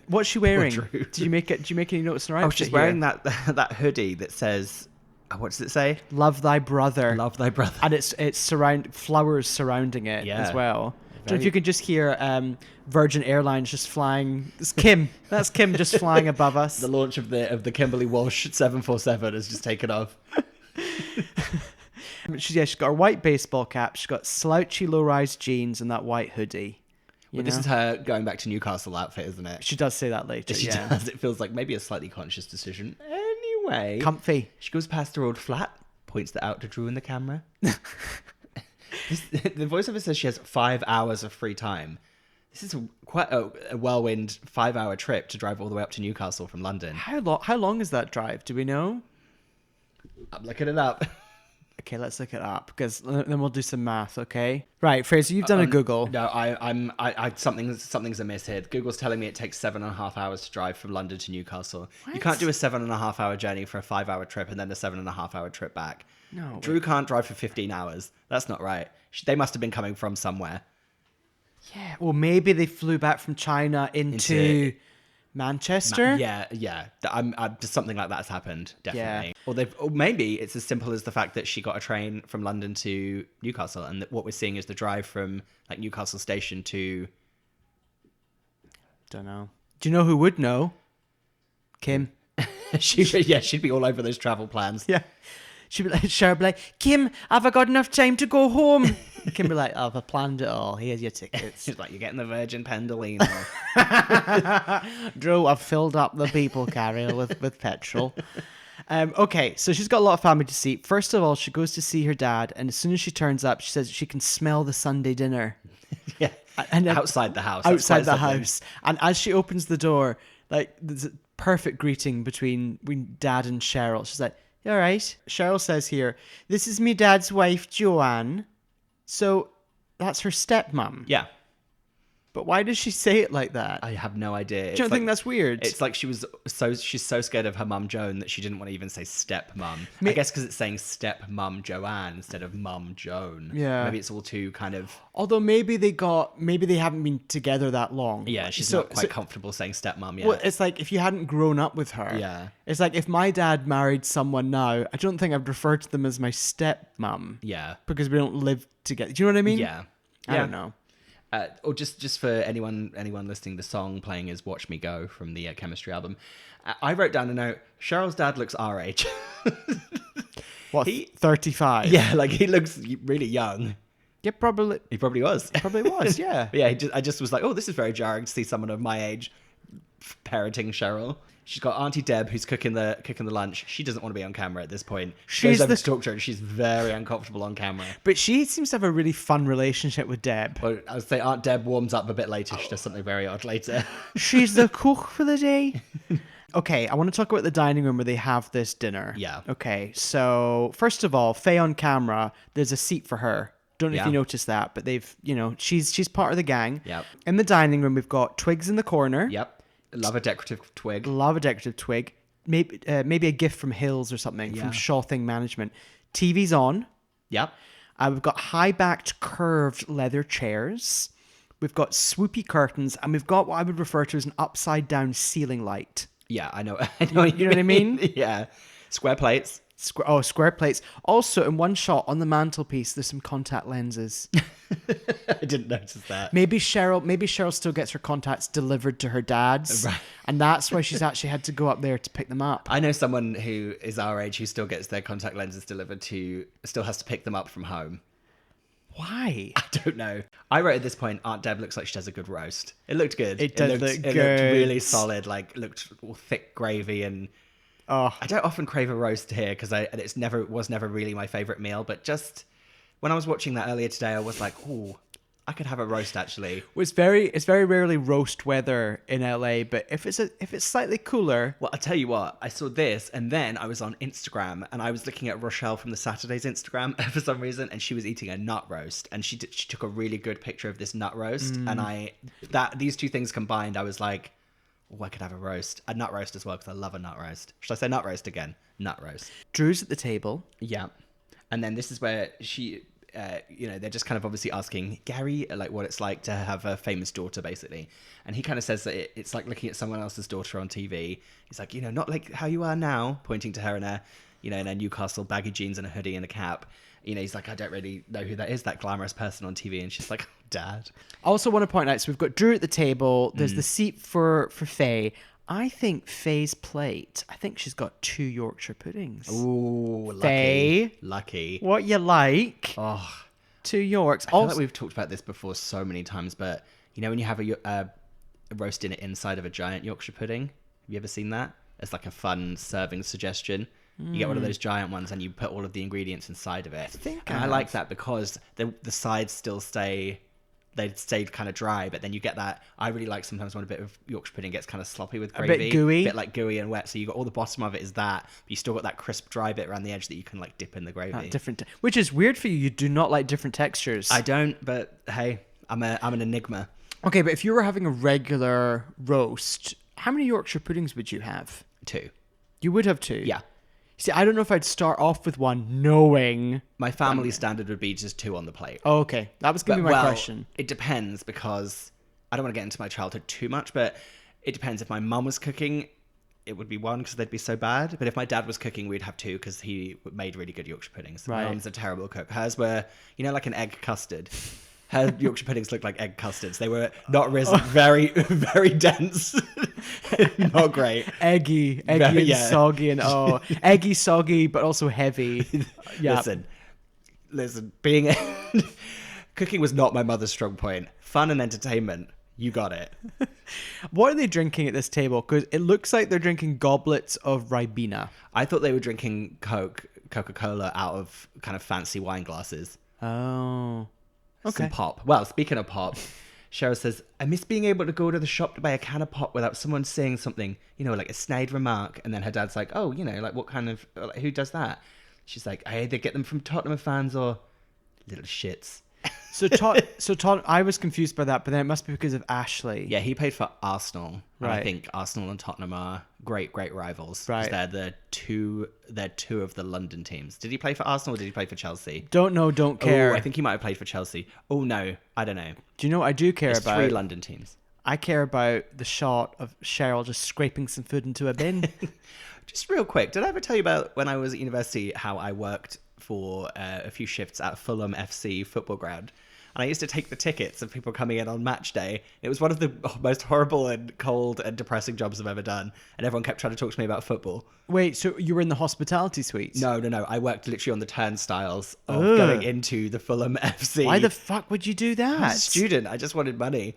E: what's she wearing?
F: Drew.
E: Did you make any notes in her outfit?
F: Oh, she's wearing that hoodie that says, what does it say?
E: Love thy brother.
F: Love thy brother.
E: And it's flowers surrounding it as well. Don't know if you can just hear Virgin Airlines just flying. It's Kim. That's Kim just flying above us.
F: The launch of the Kimberly Walsh 747 has just taken off.
E: She's got her white baseball cap. She's got slouchy low-rise jeans and that white hoodie.
F: This is her going back to Newcastle outfit, isn't it?
E: She does say that later.
F: She does. It feels like maybe a slightly conscious decision. Anyway.
E: Comfy.
F: She goes past her old flat, points that out to Drew in the camera. The voiceover says she has 5 hours of free time. This is quite a whirlwind 5-hour trip to drive all the way up to Newcastle from London.
E: How long is that drive? Do we know?
F: I'm looking it up.
E: Okay, let's look it up because then we'll do some math. Okay, right, Fraser, you've done a Google.
F: No, something's amiss here. Google's telling me it takes 7.5 hours to drive from London to Newcastle.
E: What?
F: You can't do a 7.5 hour journey for a 5-hour trip and then a 7.5 hour trip back.
E: No,
F: Drew can't drive for 15 hours. That's not right. They must have been coming from somewhere.
E: Yeah, well, maybe they flew back from China into Manchester.
F: Yeah. Just something like that has happened, definitely. Yeah. Or maybe it's as simple as the fact that she got a train from London to Newcastle, and what we're seeing is the drive from Newcastle station to.
E: Don't know. Do you know who would know? Kim.
F: She'd be all over those travel plans.
E: Yeah. She'd be like, Cheryl be like, Kim, have I got enough time to go home? Kim be like, I've planned it all. Here's your tickets.
F: She's like, you're getting the Virgin Pendolino.
E: Drew, I've filled up the people carrier with petrol. Okay, so she's got a lot of family to see. First of all, she goes to see her dad, and as soon as she turns up, she says she can smell the Sunday dinner.
F: Yeah,
E: and
F: outside the house.
E: Outside the house. And as she opens the door, like, there's a perfect greeting between Dad and Cheryl. She's like, you all right? Cheryl says here, this is me dad's wife, Joanne. So that's her stepmom.
F: Yeah.
E: But why does she say it like that?
F: I have no idea.
E: Do you think that's weird?
F: It's like she's so scared of her mum Joan that she didn't want to even say stepmum. I guess because it's saying stepmum Joanne instead of mum Joan.
E: Yeah.
F: Maybe it's all too kind of.
E: Although maybe they haven't been together that long.
F: Yeah, she's not quite comfortable saying stepmum yet.
E: Well, it's like if you hadn't grown up with her.
F: Yeah.
E: It's like if my dad married someone now, I don't think I'd refer to them as my stepmom.
F: Yeah.
E: Because we don't live together. Do you know what I mean?
F: Yeah.
E: I don't know.
F: Or just for anyone listening, the song playing is "Watch Me Go" from the Chemistry album. I wrote down a note. Cheryl's dad looks our age.
E: What? 35.
F: Yeah, like he looks really young.
E: Yeah, probably.
F: He probably was.
E: Probably was. Yeah.
F: But yeah. I just was like, oh, this is very jarring to see someone of my age parenting Cheryl. She's got Auntie Deb who's cooking the lunch. She doesn't want to be on camera at this point. She's to talk to her and she's very uncomfortable on camera.
E: But she seems to have a really fun relationship with Deb.
F: Well, I would say Aunt Deb warms up a bit later. She does something very odd later.
E: She's the cook for the day. Okay, I want to talk about the dining room where they have this dinner.
F: Yeah.
E: Okay, so first of all, Faye on camera, there's a seat for her. Don't know if you noticed that, but they've, she's part of the gang.
F: Yep.
E: In the dining room, we've got Twigs in the corner.
F: Yep. Love a decorative twig.
E: Love a decorative twig. Maybe a gift from Hills or something, from Shaw Thing Management. TV's on.
F: Yep.
E: We've got high-backed, curved leather chairs. We've got swoopy curtains, and we've got what I would refer to as an upside-down ceiling light.
F: Yeah, I know.
E: You know what I mean?
F: Yeah. Square plates.
E: Square plates. Also, in one shot on the mantelpiece, there's some contact lenses.
F: I didn't notice that.
E: Maybe Cheryl still gets her contacts delivered to her dad's,
F: right.
E: And that's why she's actually had to go up there to pick them up.
F: I know someone who is our age who still gets their contact lenses delivered still has to pick them up from home.
E: Why?
F: I don't know. I wrote at this point, Aunt Deb looks like she does a good roast. It looked good.
E: It looked good.
F: It looked really solid. Like, looked all thick gravy and.
E: Oh.
F: I don't often crave a roast here because it was never really my favorite meal. But just when I was watching that earlier today, I was like, oh, I could have a roast actually.
E: It's very rarely roast weather in LA, but if it's slightly cooler.
F: Well, I'll tell you what, I saw this and then I was on Instagram and I was looking at Rochelle from the Saturday's Instagram for some reason, and she was eating a nut roast and she took a really good picture of this nut roast, and these two things combined, I was like, oh, I could have a nut roast as well because I love a nut roast. Should I say nut roast again? Nut roast.
E: Drew's at the table.
F: Yeah. And then this is where she, they're just kind of obviously asking Gary, like, what it's like to have a famous daughter, basically. And he kind of says that it's like looking at someone else's daughter on TV. He's like, not like how you are now, pointing to her in her Newcastle baggy jeans and a hoodie and a cap. He's like, I don't really know who that is, that glamorous person on TV. And she's like, oh, Dad.
E: I also want to point out, so we've got Drew at the table. There's the seat for Faye. I think Faye's plate, I think she's got 2 Yorkshire puddings.
F: Ooh, lucky.
E: Faye.
F: Lucky.
E: What you like?
F: Oh.
E: 2 Yorks.
F: I feel like we've talked about this before so many times, but when you have a roast dinner inside of a giant Yorkshire pudding, have you ever seen that? It's like a fun serving suggestion. You get one of those giant ones and you put all of the ingredients inside of it. I like that because the sides still stayed kind of dry, but then you get that. I really like sometimes when a bit of Yorkshire pudding gets kind of sloppy with gravy.
E: A bit gooey.
F: A bit like gooey and wet. So you got all the bottom of it is that, but you still got that crisp dry bit around the edge that you can like dip in the gravy.
E: Which is weird for you. You do not like different textures.
F: I don't, but hey, I'm an enigma.
E: Okay, but if you were having a regular roast, how many Yorkshire puddings would you have?
F: 2.
E: You would have 2?
F: Yeah.
E: See, I don't know if I'd start off with one knowing...
F: My family standard would be just 2 on the plate.
E: Oh, okay. That was going to be my question.
F: It depends because I don't want to get into my childhood too much, but it depends. If my mum was cooking, it would be 1 because they'd be so bad. But if my dad was cooking, we'd have 2 because he made really good Yorkshire puddings.
E: Right.
F: My mum's a terrible cook. Hers were, like an egg custard. Her Yorkshire puddings looked like egg custards. They were not risen, very, very dense. Not great.
E: Eggy and
F: Yeah.
E: soggy and eggy, soggy, but also heavy. Yeah.
F: Listen, being cooking was not my mother's strong point. Fun and entertainment, you got it.
E: What are they drinking at this table? Because it looks like they're drinking goblets of Ribena.
F: I thought they were drinking Coca-Cola out of kind of fancy wine glasses.
E: Oh. Okay.
F: Some pop. Well, speaking of pop, Cheryl says, I miss being able to go to the shop to buy a can of pop without someone saying something, like a snide remark. And then her dad's like, oh, like what kind of, like, who does that? She's like, I either get them from Tottenham fans or little shits.
E: So I was confused by that, but then it must be because of Ashley.
F: Yeah, he played for Arsenal.
E: Right.
F: And I think Arsenal and Tottenham are great rivals.
E: Right.
F: They're two of the London teams. Did he play for Arsenal or did he play for Chelsea?
E: Don't know, don't care.
F: Oh, I think he might have played for Chelsea. Oh no, I don't know.
E: Do you know what I do care
F: There's
E: about?
F: 3 London teams.
E: I care about the shot of Cheryl just scraping some food into a bin.
F: Just real quick, did I ever tell you about when I was at university how I worked for a few shifts at Fulham FC football ground? And I used to take the tickets of people coming in on match day. It was one of the most horrible and cold and depressing jobs I've ever done. And everyone kept trying to talk to me about football.
E: Wait, so you were in the hospitality suites?
F: No. I worked literally on the turnstiles of going into the Fulham FC.
E: Why the fuck would you do that?
F: I was a student. I just wanted money.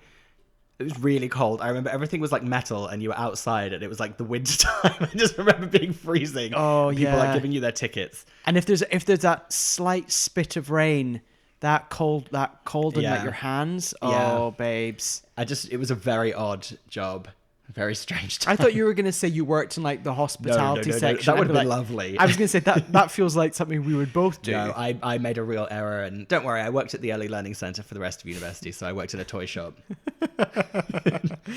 F: It was really cold. I remember everything was like metal and you were outside and it was like the winter time. I just remember being freezing.
E: Oh,
F: People
E: yeah.
F: like giving you their tickets.
E: And if there's that slight spit of rain, that cold in like your hands.
F: Yeah.
E: Oh, babes.
F: It was a very odd job. Very strange time.
E: I thought you were going to say you worked in like the hospitality
F: No.
E: section.
F: That would have
E: I'd
F: been
E: be
F: lovely.
E: I was going to say that feels like something we would both do.
F: No, I made a real error, and don't worry, I worked at the Early Learning Centre for the rest of university, so I worked in a toy shop.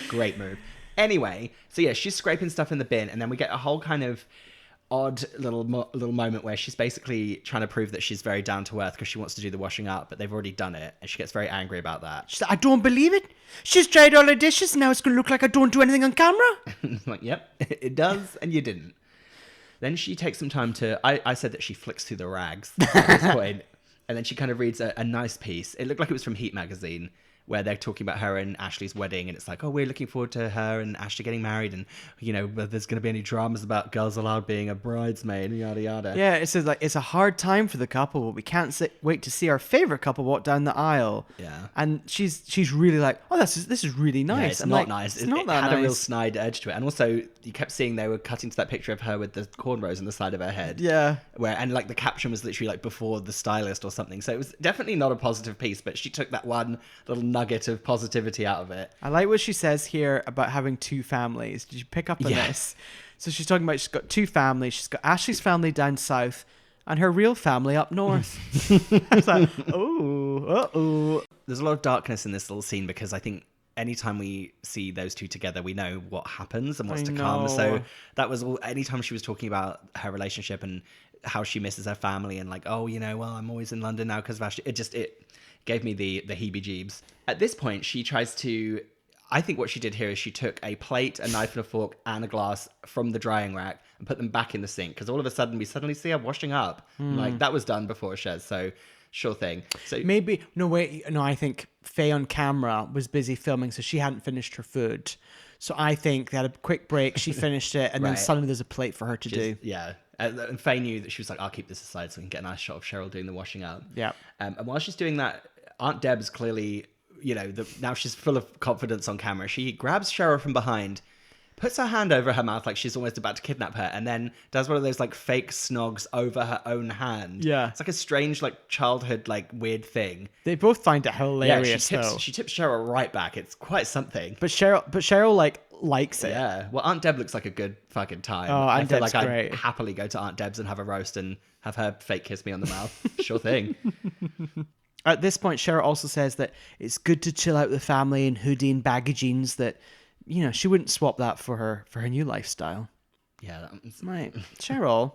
F: Great move. Anyway, so yeah, she's scraping stuff in the bin, and then we get a whole kind of odd little moment where she's basically trying to prove that she's very down to earth because she wants to do the washing up, but they've already done it, and she gets very angry about that.
E: She's like, I don't believe it. She's dried all her dishes, and now it's going to look like I don't do anything on camera.
F: Like, yep, it does, and you didn't. Then she takes some time to... I said that she flicks through the rags at this point, and then she kind of reads a nice piece. It looked like it was from Heat magazine, where they're talking about her and Ashley's wedding, and it's like, oh, we're looking forward to her and Ashley getting married, and whether there's going to be any dramas about Girls Aloud being a bridesmaid, yada yada.
E: Yeah, it says like it's a hard time for the couple, but we can't wait to see our favorite couple walk down the aisle.
F: Yeah,
E: and she's really like, oh, this is really nice.
F: Yeah, it's
E: I'm
F: not
E: like,
F: nice.
E: It's not
F: it
E: that
F: had
E: nice.
F: a real snide edge to it, and also you kept seeing they were cutting to that picture of her with the cornrows on the side of her head.
E: Yeah,
F: and like the caption was literally like before the stylist or something. So it was definitely not a positive piece, but she took that one little nugget of positivity out of it.
E: I like what she says here about having 2 families. Did you pick up on this? So she's talking about she's got 2 families. She's got Ashley's family down south and her real family up north. I was like, oh.
F: There's a lot of darkness in this little scene because I think anytime we see those 2 together, we know what happens and what's to come. So that was all. Anytime she was talking about her relationship and how she misses her family and like, oh, well, I'm always in London now because of Ashley. It gave me the heebie-jeebs. At this point, she tries to... I think what she did here is she took a plate, a knife and a fork and a glass from the drying rack and put them back in the sink because all of a sudden we suddenly see her washing up. Like, that was done before Shez, so sure thing. So
E: maybe... No, wait. No, I think Faye on camera was busy filming, so she hadn't finished her food. So I think they had a quick break, she finished it, and then suddenly there's a plate for her to do.
F: Yeah. And Faye knew that she was like, I'll keep this aside so we can get a nice shot of Cheryl doing the washing up.
E: Yeah.
F: And while she's doing that, Aunt Deb's clearly, now she's full of confidence on camera. She grabs Cheryl from behind, puts her hand over her mouth like she's almost about to kidnap her, and then does one of those like fake snogs over her own hand.
E: Yeah.
F: It's like a strange like childhood like weird thing.
E: They both find it hilarious.
F: Yeah, she tips Cheryl right back. It's quite something.
E: But Cheryl likes it.
F: Yeah. Well, Aunt Deb looks like a good fucking time.
E: Oh,
F: I
E: Aunt
F: feel
E: Deb's
F: like
E: great.
F: I'd happily go to Aunt Deb's and have a roast and have her fake kiss me on the mouth. Sure thing.
E: At this point, Cheryl also says that it's good to chill out with the family in hoodie and baggy jeans. That she wouldn't swap that for her new lifestyle.
F: Yeah,
E: right, Cheryl.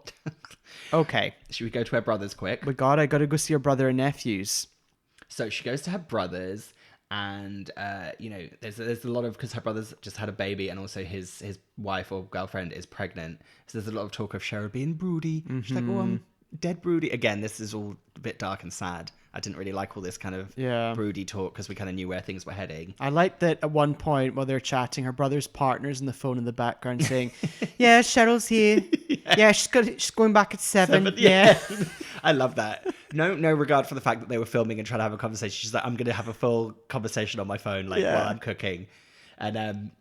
E: Okay,
F: should we go to her brothers quick?
E: I gotta go see her brother and nephews.
F: So she goes to her brothers, and there's a lot of, because her brother's just had a baby, and also his wife or girlfriend is pregnant. So there's a lot of talk of Cheryl being broody. She's like, oh, I'm dead broody. Again, this is all a bit dark and sad. I didn't really like all this kind of
E: Yeah.
F: broody talk because we kind of knew where things were heading.
E: I like that at one point while they're chatting, her brother's partner's on the phone in the background saying, "Yeah, Cheryl's here. Yeah, she's going back at 7. Yeah."
F: I love that. No regard for the fact that they were filming and trying to have a conversation. She's like, I'm going to have a full conversation on my phone while I'm cooking. And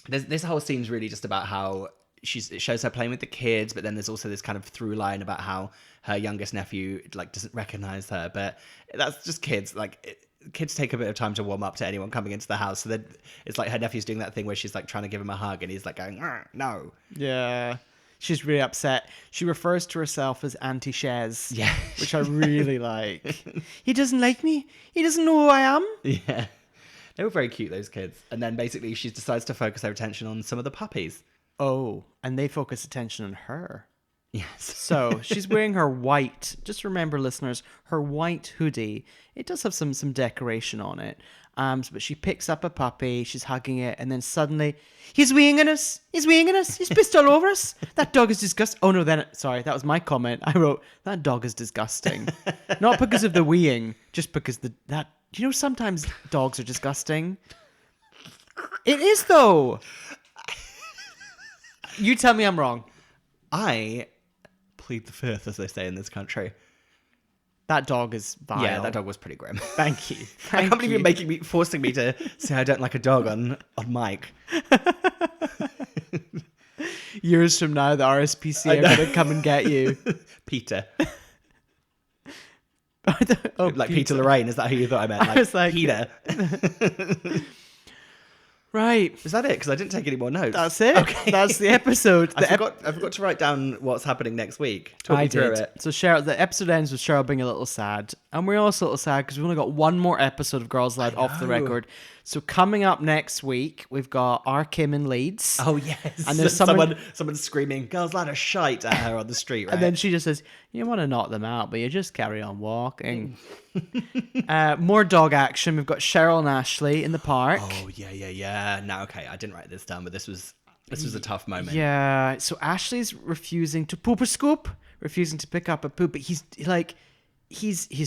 F: this whole scene's really just about how it shows her playing with the kids, but then there's also this kind of through line about how her youngest nephew doesn't recognize her. But that's just kids. Kids take a bit of time to warm up to anyone coming into the house. So then it's like her nephew's doing that thing where she's like trying to give him a hug and he's like going, no.
E: Yeah. She's really upset. She refers to herself as Auntie Shez.
F: Yeah.
E: Which I really like. He doesn't like me. He doesn't know who I am.
F: Yeah. They were very cute, those kids. And then basically she decides to focus her attention on some of the puppies.
E: Oh, and they focus attention on her.
F: Yes.
E: So she's wearing her white, just remember listeners, her white hoodie. It does have some decoration on it. But she picks up a puppy, she's hugging it, and then suddenly, he's weeing us. He's weeing us. He's pissed all over us. That dog is disgusting. Oh no, sorry, that was my comment. I wrote, that dog is disgusting. Not because of the weeing, just because sometimes dogs are disgusting. It is though. You tell me I'm wrong.
F: I plead the fifth, as they say in this country.
E: That dog is vile.
F: Yeah, that dog was pretty grim.
E: Thank you.
F: I can't believe you're forcing me to say I don't like a dog on mic.
E: Years from now, the RSPCA are going to come and get you.
F: Peter.
E: Oh,
F: like Peter Lorraine, is that who you thought I meant?
E: I was like,
F: Peter.
E: Right.
F: Is that it? Because I didn't take any more notes.
E: That's it.
F: Okay.
E: That's the episode.
F: I forgot to write down what's happening next week. Talk me through it.
E: So the episode ends with Cheryl being a little sad. And we're also a little sad because we've only got one more episode of Girls Loud off the record. So coming up next week, we've got our Kim in Leeds.
F: Oh, yes.
E: And there's
F: someone screaming, Girls Loud are shite at her on the street, right?
E: And then she just says, you want to knock them out, but you just carry on walking. More dog action. We've got Cheryl and Ashley in the park.
F: Oh, yeah. No, okay, I didn't write this down, but this was a tough moment.
E: Yeah, so Ashley's refusing to poop a scoop, refusing to pick up a poop, but he's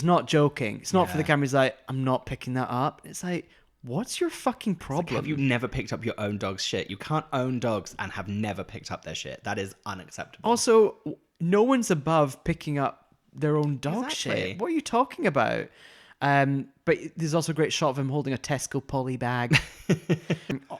E: not joking. It's not for the camera. He's like, I'm not picking that up. It's like, what's your fucking problem?
F: Have you never picked up your own dog's shit? You can't own dogs and have never picked up their shit. That is unacceptable.
E: Also, no one's above picking up their own dog shit. What are you talking about? But there's also a great shot of him holding a Tesco poly bag.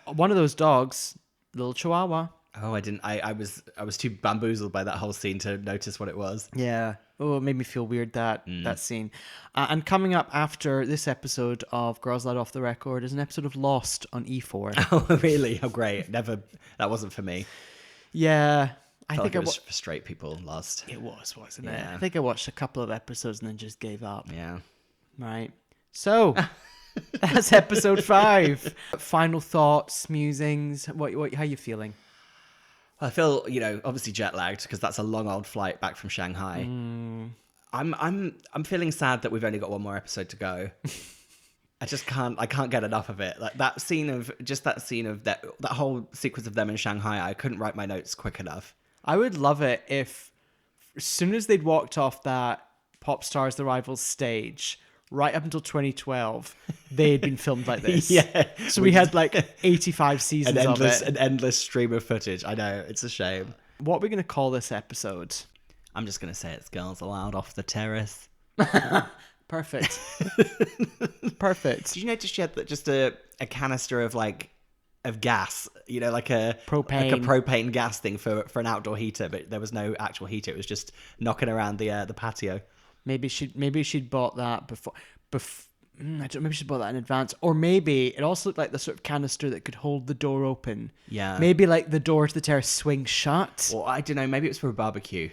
E: One of those dogs, little Chihuahua.
F: Oh, I didn't. I was too bamboozled by that whole scene to notice what it was.
E: Yeah. Oh, it made me feel weird that scene. And coming up after this episode of Girls Loud Off the Record is an episode of Lost on E4.
F: Oh, really? Oh, great. Never. That wasn't for me.
E: Yeah.
F: I think it was for straight people. Lost.
E: It was, wasn't it? I think I watched a couple of episodes and then just gave up.
F: Yeah.
E: Right. So that's episode 5. Final thoughts, musings. What? How you feeling?
F: I feel, obviously jet lagged because that's a long old flight back from Shanghai. I'm feeling sad that we've only got one more episode to go. I can't get enough of it. Like that scene of that whole sequence of them in Shanghai, I couldn't write my notes quick enough.
E: I would love it if as soon as they'd walked off that Pop Stars The Rivals stage, right up until 2012, they had been filmed like this.
F: Yeah.
E: So we had like 85 seasons of it.
F: An endless stream of footage. I know, it's a shame.
E: What are we going to call this episode?
F: I'm just going to say it's Girls Aloud Off the Terrace.
E: Perfect. Perfect.
F: Did you notice she had just a canister of gas, like a propane gas thing for an outdoor heater, but there was no actual heater. It was just knocking around the patio. Maybe
E: she'd bought that before. Maybe she bought that in advance, or maybe it also looked like the sort of canister that could hold the door open.
F: Yeah.
E: Maybe like the door to the terrace swings shut.
F: Or I don't know. Maybe it was for a barbecue.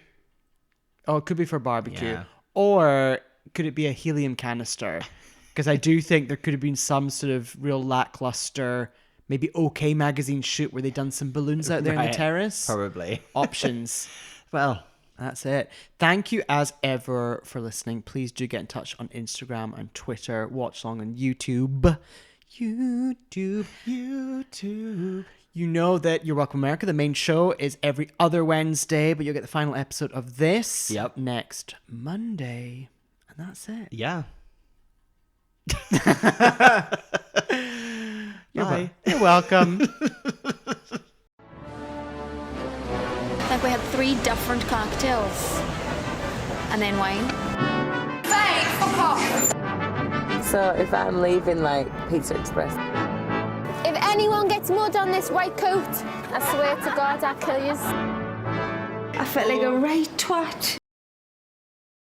E: Oh, it could be for a barbecue.
F: Yeah.
E: Or could it be a helium canister? Because I do think there could have been some sort of real lackluster, maybe OK Magazine shoot where they'd done some balloons out there in the terrace.
F: Probably.
E: Options.
F: Well,
E: that's it. Thank you as ever for listening. Please do get in touch on Instagram and Twitter. Watch along on YouTube. YouTube. You know that You're Welcome America, the main show, is every other Wednesday, but you'll get the final episode of this next Monday. And that's it.
F: Yeah.
E: Bye. You're welcome.
A: Like we had 3 different cocktails. And then wine.
C: So if I'm leaving like Pizza Express,
D: If anyone gets mud on this white coat, I swear to God I'll kill you.
B: I felt like a right twat.